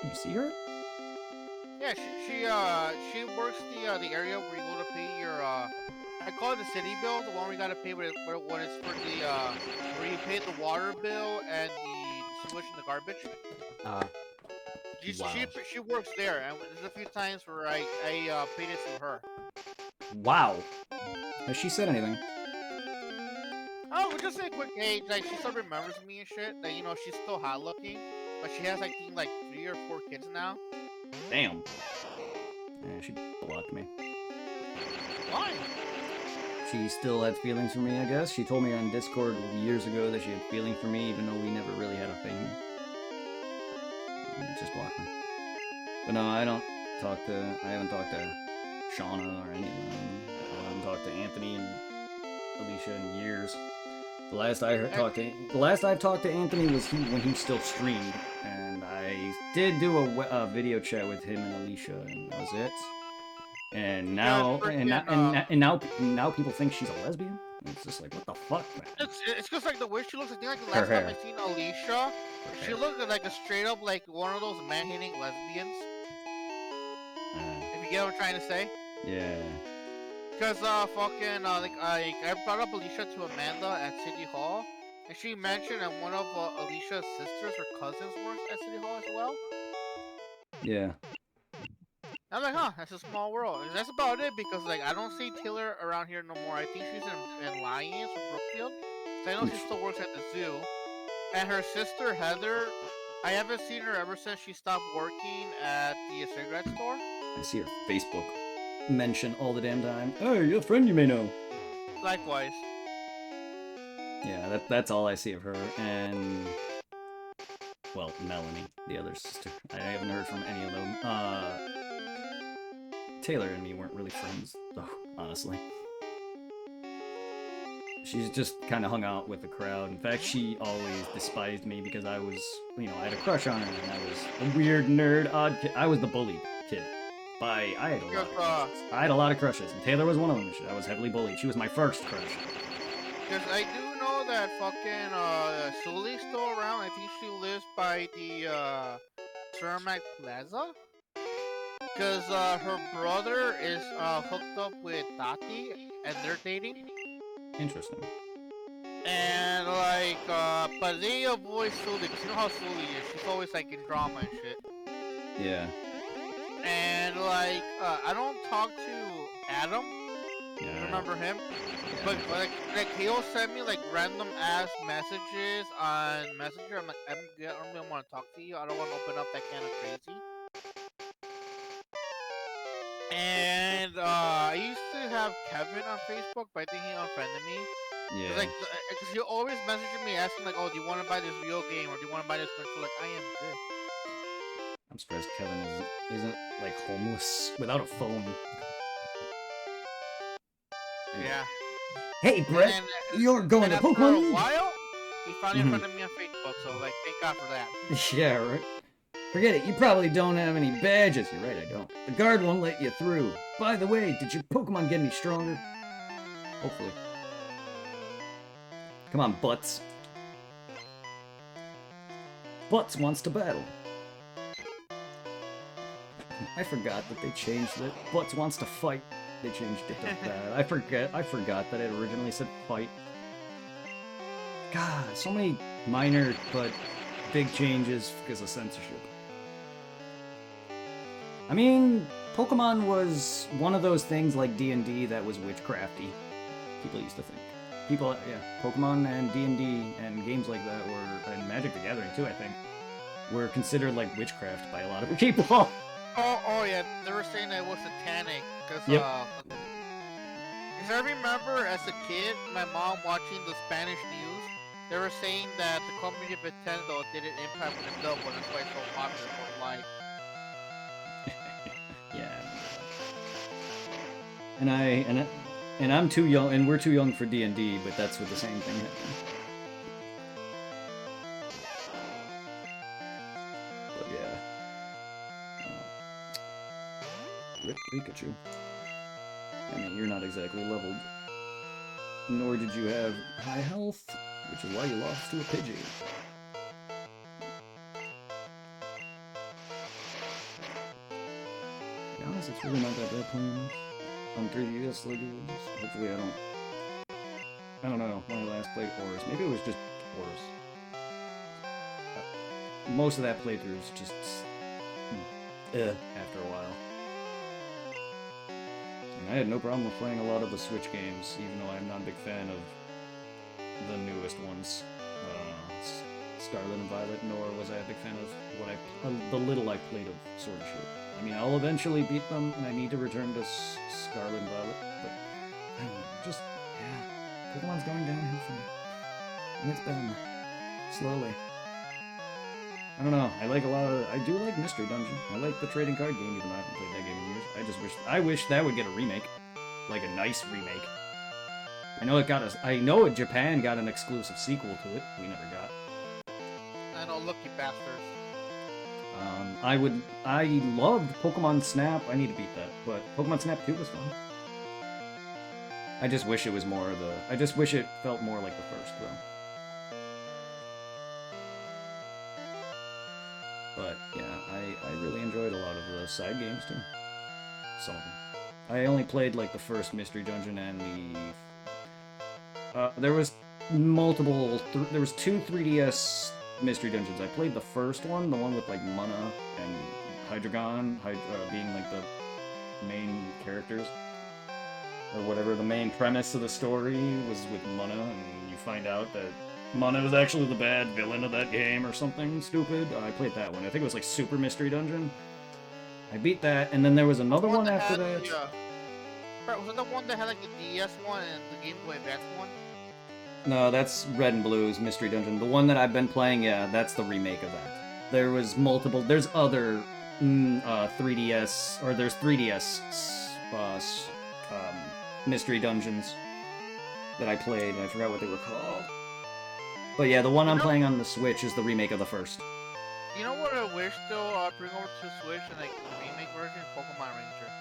Speaker 1: You see her?
Speaker 2: Yeah, she works the area where you go to pay your I call it the city bill, the one where you gotta pay when it's for the where you pay the water bill and the sewage and the garbage.
Speaker 1: Wow.
Speaker 2: She works there, and there's a few times where I paid it through her.
Speaker 1: Wow. Has she said anything?
Speaker 2: Oh, we'll just say a quick age. Like she still remembers me and shit. Like you know she's still hot looking, but she has like 3 or 4 kids now.
Speaker 1: Damn. Yeah, she blocked me.
Speaker 2: Why?
Speaker 1: She still had feelings for me, I guess. She told me on Discord years ago that she had feelings for me, even though we never really had a thing. Just blocked me. But no, I haven't talked to Shauna or any of them. I haven't talked to Anthony and Alicia in years. The last I've talked to Anthony was when he still streamed, and I did do a video chat with him and Alicia, and that was it. And now, now people think she's a lesbian. It's just like, what the fuck, man?
Speaker 2: It's just like the way she looks. I think like the last time I seen Alicia, she looked like a straight up like one of those man-hating lesbians. If you get what I'm trying to say.
Speaker 1: Yeah.
Speaker 2: Cause fucking like I brought up Alicia to Amanda at City Hall, and she mentioned that one of Alicia's sisters or cousins works at City Hall as well.
Speaker 1: Yeah.
Speaker 2: I'm like, huh, that's a small world. And that's about it because like I don't see Taylor around here no more. I think she's in Lyons or Brookfield. So I know she still works at the zoo. And her sister Heather, I haven't seen her ever since she stopped working at the cigarette store.
Speaker 1: I see her Facebook mention all the damn time. Hey, a friend you may know.
Speaker 2: Likewise.
Speaker 1: Yeah, that's all I see of her, and well, Melanie, the other sister. I haven't heard from any of them. Taylor and me weren't really friends, though, honestly. She's just kind of hung out with the crowd. In fact, she always despised me because I was, I had a crush on her, and I was a weird nerd, odd kid. I was the bullied kid. I had a lot of crushes, and Taylor was one of them. I was heavily bullied. She was my first crush.
Speaker 2: Because I do know that fucking Sully's still around. I think she lives by the Cermak Plaza. Because her brother is hooked up with Tati, and they're dating.
Speaker 1: Interesting.
Speaker 2: And like, but they avoid Sully, because you know how Sully is. She's always like in drama and shit.
Speaker 1: Yeah.
Speaker 2: And like, I don't talk to Adam.
Speaker 1: Yeah.
Speaker 2: Remember him?
Speaker 1: Yeah.
Speaker 2: But like he'll send me like random ass messages on Messenger. I'm like, I don't really want to talk to you. I don't want to open up that can of crazy. And I used to have Kevin on Facebook, but I think he unfriended me.
Speaker 1: Yeah.
Speaker 2: Like, cause he always messaging me asking like, oh, do you want to buy this video game or do you want to buy this controller? Like, I am good.
Speaker 1: I'm surprised Kevin isn't like homeless without a phone.
Speaker 2: Yeah.
Speaker 1: Hey, Brett, you're going to Pokemon
Speaker 2: for a
Speaker 1: League.
Speaker 2: while, he finally unfriended me on Facebook, so like, thank God for that.
Speaker 1: Yeah, right. Forget it, you probably don't have any badges. You're right, I don't. The guard won't let you through. By the way, did your Pokemon get any stronger? Hopefully. Come on, Butts. Butts wants to battle. I forgot that they changed it. Butts wants to fight. They changed it to that. I forgot that it originally said fight. God, so many minor but big changes because of censorship. I mean, Pokemon was one of those things like D&D that was witchcrafty. People used to think. People, yeah, Pokemon and D&D and games like that were, and Magic the Gathering too, I think, were considered like witchcraft by a lot of people.
Speaker 2: Oh yeah, they were saying that it was satanic because
Speaker 1: Yep.
Speaker 2: Because I remember as a kid, my mom watching the Spanish news. They were saying that the company of Nintendo didn't impact Brazil, but it's why it's so popular worldwide.
Speaker 1: Yeah. And I'm too young, and we're too young for D&D, but that's what the same thing happened. But yeah. Rip Pikachu. I mean, you're not exactly leveled. Nor did you have high health, which is why you lost to a Pidgey. To be honest, it's really not that bad playing on 3DS like it was. Hopefully I don't know when I last played Horus. Maybe it was just Horus. Most of that playthrough was just after a while. And I had no problem with playing a lot of the Switch games, even though I'm not a big fan of the newest ones. Scarlet and Violet, nor was I a big fan of the little I played of Sword and Shield. I mean, I'll eventually beat them, and I need to return to Scarlet and Violet, but I don't know, just, yeah, Pokemon's going downhill for me. And it's been slowly. I don't know, I do like Mystery Dungeon. I like the trading card game, even though I haven't played that game in years. I wish that would get a remake. Like a nice remake. I know Japan got an exclusive sequel to it, we never got.
Speaker 2: I know, lucky bastards.
Speaker 1: I loved Pokemon Snap. I need to beat that, but Pokemon Snap 2 was fun. I just wish it was more of I just wish it felt more like the first, though. But yeah, I really enjoyed a lot of the side games too. Some of them. I only played like the first Mystery Dungeon and there was there was two 3DS Mystery Dungeons. I played the first one, the one with like Mana and Hydreigon, being like the main characters. Or whatever, the main premise of the story was with Mana, and you find out that Mana was actually the bad villain of that game or something stupid. I played that one. I think it was like Super Mystery Dungeon. I beat that, and then there was another one after that.
Speaker 2: Was it the one that had like the DS one and the Game Boy Advance one?
Speaker 1: No, that's Red and Blue's Mystery Dungeon. The one that I've been playing, yeah, that's the remake of that. There was there's other 3DS, or there's 3DS Mystery Dungeons that I played, and I forgot what they were called. But yeah, the one I'm playing on the Switch is the remake of the first.
Speaker 2: You know what I wish they'll bring over to Switch and like the remake version? Pokemon Ranger.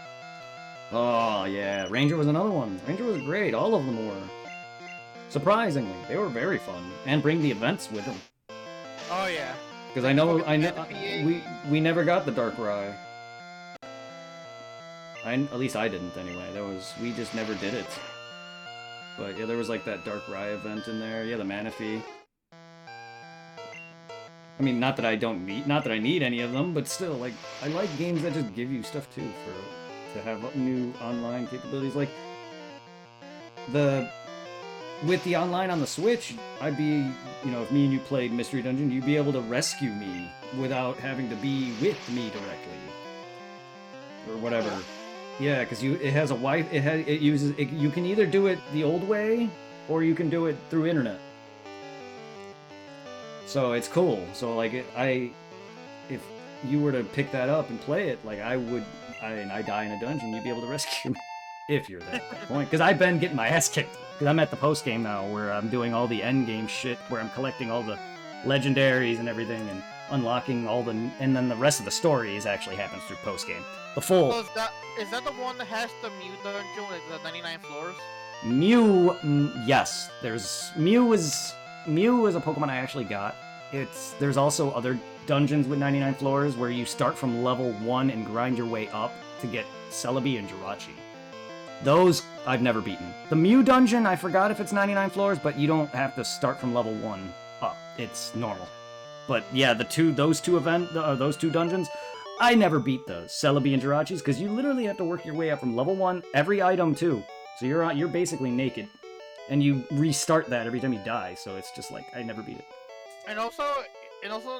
Speaker 1: Oh yeah, Ranger was another one. Ranger was great. All of them were. Surprisingly, they were very fun, and bring the events with them.
Speaker 2: Oh yeah.
Speaker 1: Because I know, we never got the Darkrai. At least I didn't anyway. We just never did it. But yeah, there was like that Darkrai event in there. Yeah, the Manaphy. I mean, not that I need any of them, but still, like, I like games that just give you stuff too to have new online capabilities. Like with the online on the Switch, I'd be, if me and you played Mystery Dungeon, you'd be able to rescue me without having to be with me directly. Or whatever. Yeah, because it has a you can either do it the old way, or you can do it through internet. So it's cool. So like, if you were to pick that up and play it, like I die in a dungeon, you'd be able to rescue me. If you're there at that point. Because I've been getting my ass kicked. Because I'm at the post game now, where I'm doing all the end game shit, where I'm collecting all the legendaries and everything, and unlocking and then the rest of the story actually happens through post game. The full.
Speaker 2: So is that the one that has the Mew dungeon with the 99 floors?
Speaker 1: Mew, yes. Mew is a Pokemon I actually got. There's also other dungeons with 99 floors where you start from level 1 and grind your way up to get Celebi and Jirachi. Those I've never beaten. The Mew dungeon, I forgot if it's 99 floors, but you don't have to start from level 1 up. It's normal. But yeah, those two dungeons, I never beat the Celebi and Jirachis because you literally have to work your way up from level 1, every item too. So you're basically naked. And you restart that every time you die, so it's just like, I never beat it.
Speaker 2: And also,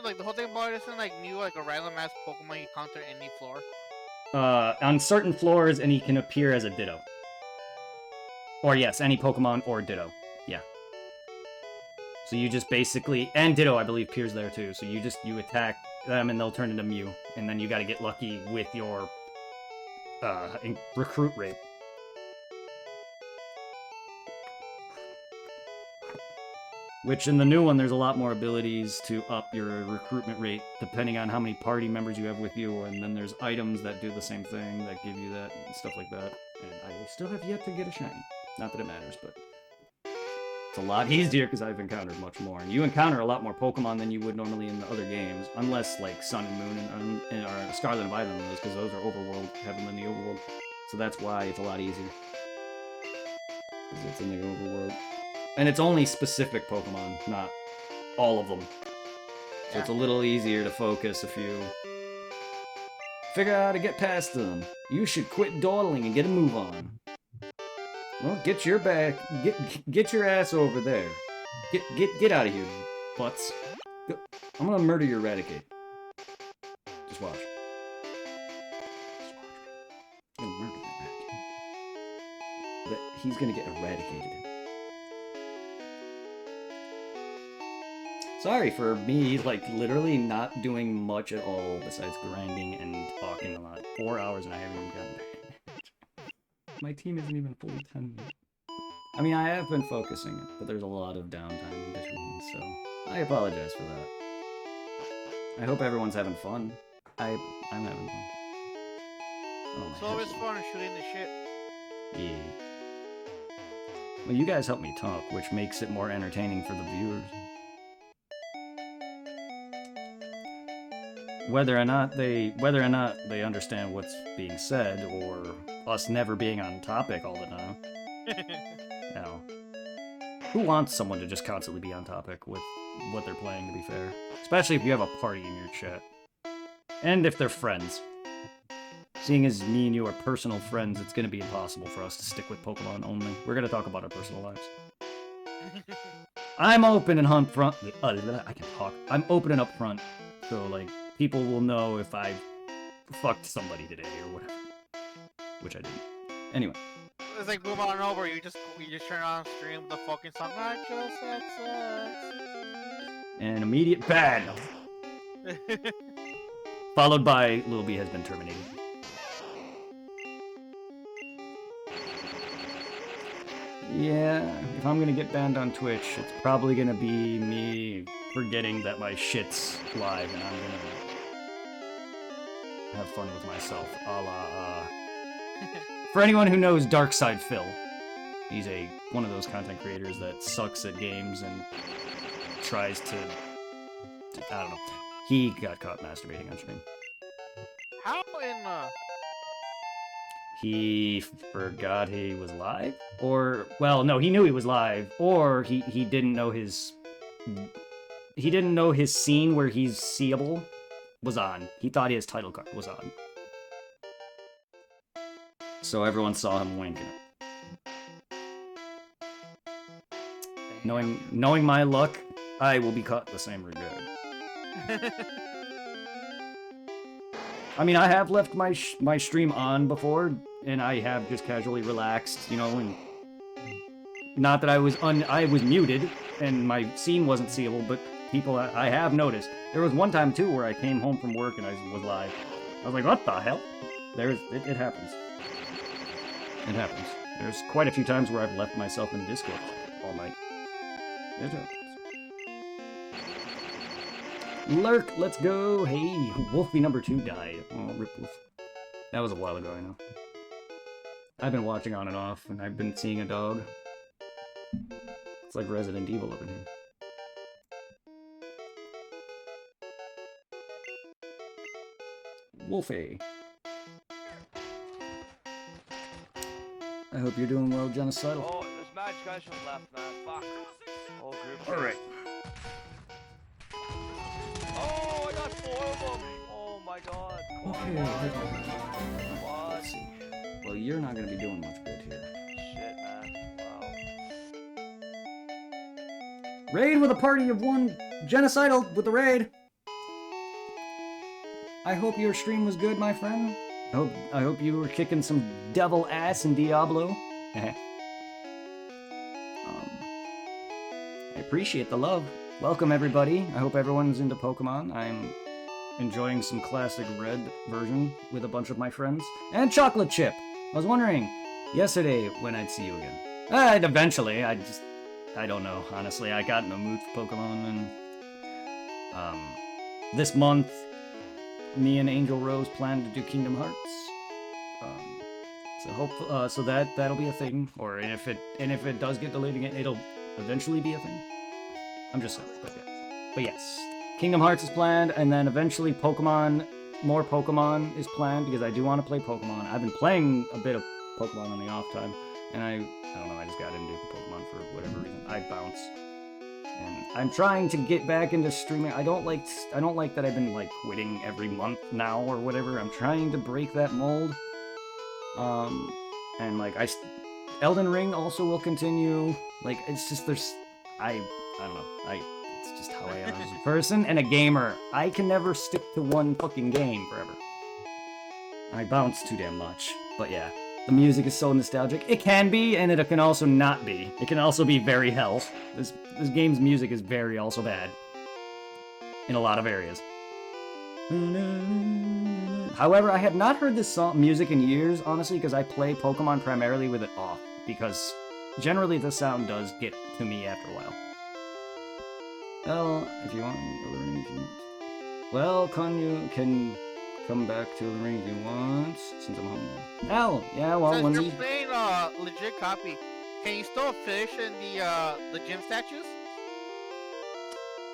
Speaker 2: like the whole thing about it isn't like new, like a random ass Pokemon you encounter any floor.
Speaker 1: On certain floors, and he can appear as a Ditto. Or yes, any Pokemon or Ditto. Yeah. So you just basically, and Ditto I believe appears there too, so you attack them and they'll turn into Mew, and then you gotta get lucky with your recruit rate. Which in the new one, there's a lot more abilities to up your recruitment rate depending on how many party members you have with you, and then there's items that do the same thing that give you that and stuff like that. And I still have yet to get a shiny. Not that it matters, but it's a lot easier because I've encountered much more. And you encounter a lot more Pokemon than you would normally in the other games, unless like Sun and Moon or Scarlet and Violet and those, because those are overworld, have them in the overworld. So that's why it's a lot easier. Because it's in the overworld. And it's only specific Pokemon, not all of them. So it's a little easier to focus if you figure out how to get past them. You should quit dawdling and get a move on. Well, get your ass over there. Get out of here, you butts. Go. I'm gonna murder your Eradicate. Just watch. I'm gonna murder that Eradicate. But he's gonna get eradicated. Sorry for me, like, literally not doing much at all besides grinding and talking a lot. 4 hours and I haven't even gotten there. My team isn't even fully 10 yet. I mean, I have been focusing, but there's a lot of downtime in between, so I apologize for that. I hope everyone's having fun. I'm having fun. Oh,
Speaker 2: It's always fun shooting the shit.
Speaker 1: Yeah. Well, you guys help me talk, which makes it more entertaining for the viewers. Whether or not they understand what's being said, or us never being on topic all the time. No. Who wants someone to just constantly be on topic with what they're playing, to be fair? Especially if you have a party in your chat. And if they're friends. Seeing as me and you are personal friends, it's gonna be impossible for us to stick with Pokemon only. We're gonna talk about our personal lives. I'm open and upfront. I can talk. I'm open and upfront. So, like, people will know if I fucked somebody today or whatever. Which I didn't. Anyway.
Speaker 2: It's like move on over, you just turn on stream with the fucking song, I just had sex.
Speaker 1: And immediate ban. Followed by Lil B has been terminated. Yeah, if I'm gonna get banned on Twitch, it's probably gonna be me forgetting that my shit's live and I'm gonna have fun with myself, a la, For anyone who knows Darkside Phil, he's one of those content creators that sucks at games and tries to I don't know. He got caught masturbating on stream.
Speaker 2: How in
Speaker 1: He forgot he was live? Or, well, no, he knew he was live, or he didn't know his scene where he's seeable was on. He thought his title card was on. So everyone saw him winking. Knowing my luck, I will be caught the same regard. I mean, I have left my stream on before, and I have just casually relaxed, you know, and not that I was muted, and my scene wasn't seeable, but people, I have noticed. There was one time, too, where I came home from work and I was live. I was like, what the hell? It happens. It happens. There's quite a few times where I've left myself in Discord all night. It happens. Lurk, let's go. Hey, Wolfie number 2 died. Oh, rip Wolf. That was a while ago, I know. I've been watching on and off, and I've been seeing a dog. It's like Resident Evil up in here. Wolfie. I hope you're doing well, Genocidal.
Speaker 5: Oh, there's mad guys from left, man. Fuck. Whole group.
Speaker 1: Alright.
Speaker 5: Oh, I got 4 of them. Oh my my god.
Speaker 1: Okay,
Speaker 5: What?
Speaker 1: let's see. Well, you're not gonna be doing much good here.
Speaker 5: Shit, man. Wow.
Speaker 1: Raid with a party of one. Genocidal with the raid. I hope your stream was good, my friend. I hope you were kicking some devil ass in Diablo. I appreciate the love. Welcome, everybody. I hope everyone's into Pokemon. I'm enjoying some classic red version with a bunch of my friends. And chocolate chip. I was wondering yesterday when I'd see you again. Eventually. I don't know. Honestly, I got in a mood for Pokemon, and this month, me and Angel Rose plan to do Kingdom Hearts. So that'll be a thing. Or if it does get delayed again, it'll eventually be a thing. I'm just saying, but yes. Kingdom Hearts is planned, and then eventually more Pokemon is planned, because I do want to play Pokemon. I've been playing a bit of Pokemon on the off time, and I don't know, I just got into Pokemon for whatever reason. I bounce. And I'm trying to get back into streaming. I don't like that I've been, like, quitting every month now or whatever. I'm trying to break that mold. And, like, Elden Ring also will continue. Like, it's just, I don't know. It's just how I am as a person and a gamer. I can never stick to one fucking game forever. I bounce too damn much. But yeah, the music is so nostalgic. It can be, and it can also not be. It can also be very hell. This game's music is very also bad. In a lot of areas. However, I have not heard this music in years, honestly, because I play Pokemon primarily with it off. Because generally the sound does get to me after a while. Well, if you want Elden Ring, if you want. Well, you can come back to Elden Ring if you want, since I'm home now. Hell, yeah, well,
Speaker 2: Since
Speaker 1: when
Speaker 2: you're
Speaker 1: we...
Speaker 2: playing legit copy, can you still fish in the gym statues?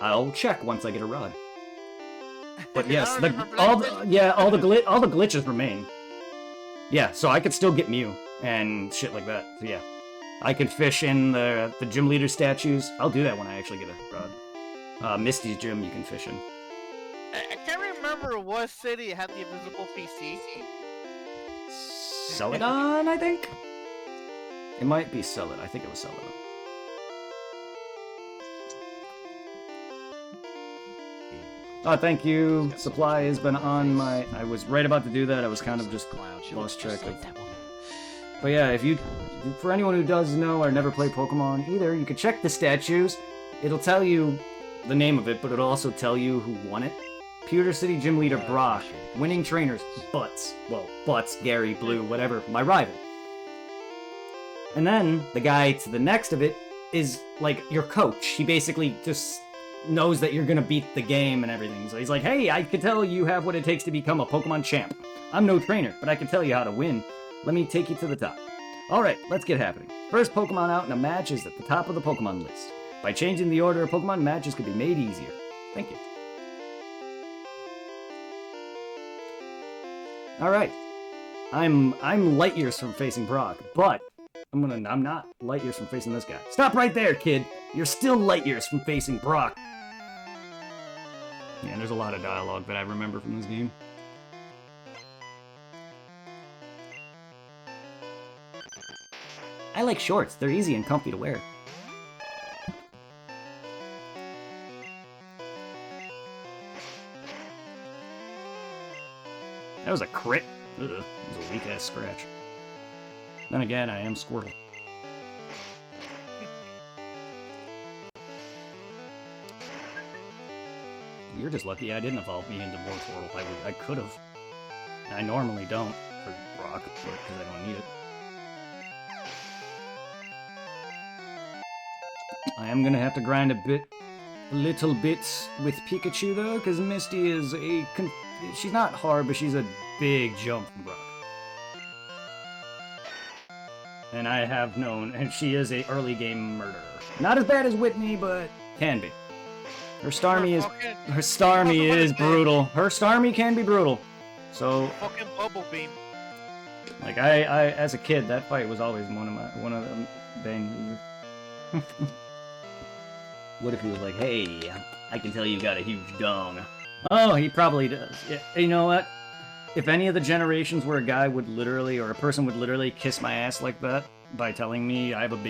Speaker 1: I'll check once I get a rod. But
Speaker 2: I
Speaker 1: yes,
Speaker 2: don't remember
Speaker 1: all
Speaker 2: that.
Speaker 1: the glitches remain. Yeah, so I could still get Mew and shit like that. So yeah, I could fish in the gym leader statues. I'll do that when I actually get a rod. Misty's gym you can fish in.
Speaker 2: I can't remember what city had the invisible PC.
Speaker 1: Celadon, I think? It might be Celadon. I think it was Celadon. Oh, thank you. Supply has been on my... I was right about to do that. I was kind of just lost track of... But yeah, for anyone who does know or never played Pokemon either, you can check the statues. It'll tell you the name of it, but it'll also tell you who won it. Pewter City Gym Leader Brock. Winning trainers, Butts. Well, Butts, Gary, Blue, whatever. My rival. And then, the guy to the next of it is, like, your coach. He basically just knows that you're gonna beat the game and everything. So he's like, hey, I can tell you have what it takes to become a Pokemon champ. I'm no trainer, but I can tell you how to win. Let me take you to the top. Alright, let's get happening. First Pokemon out in a match is at the top of the Pokemon list. By changing the order of Pokemon, matches could be made easier. Thank you. Alright. I'm light years from facing Brock, but I'm not light years from facing this guy. Stop right there, kid! You're still light years from facing Brock. Yeah, there's a lot of dialogue that I remember from this game. I like shorts. They're easy and comfy to wear. That was a crit. Ugh, it was a weak-ass scratch. Then again, I am Squirtle. You're just lucky I didn't evolve me into Wartortle. I could have. I normally don't for Brock, because I don't need it. I am gonna have to grind a little bit with Pikachu though, because Misty is she's not hard, but she's a big jump from Brock. And I have known, and she is a early game murderer. Not as bad as Whitney, but can be. Her Starmie is brutal. Her Starmie can be brutal. So
Speaker 2: Fucking Bubble Beam.
Speaker 1: like I as a kid, that fight was always one of the bang. What if he was like, hey, I can tell you got a huge dong. Oh, he probably does. Yeah, you know what? If any of the generations where a guy would literally, or a person would literally kiss my ass like that by telling me I have a big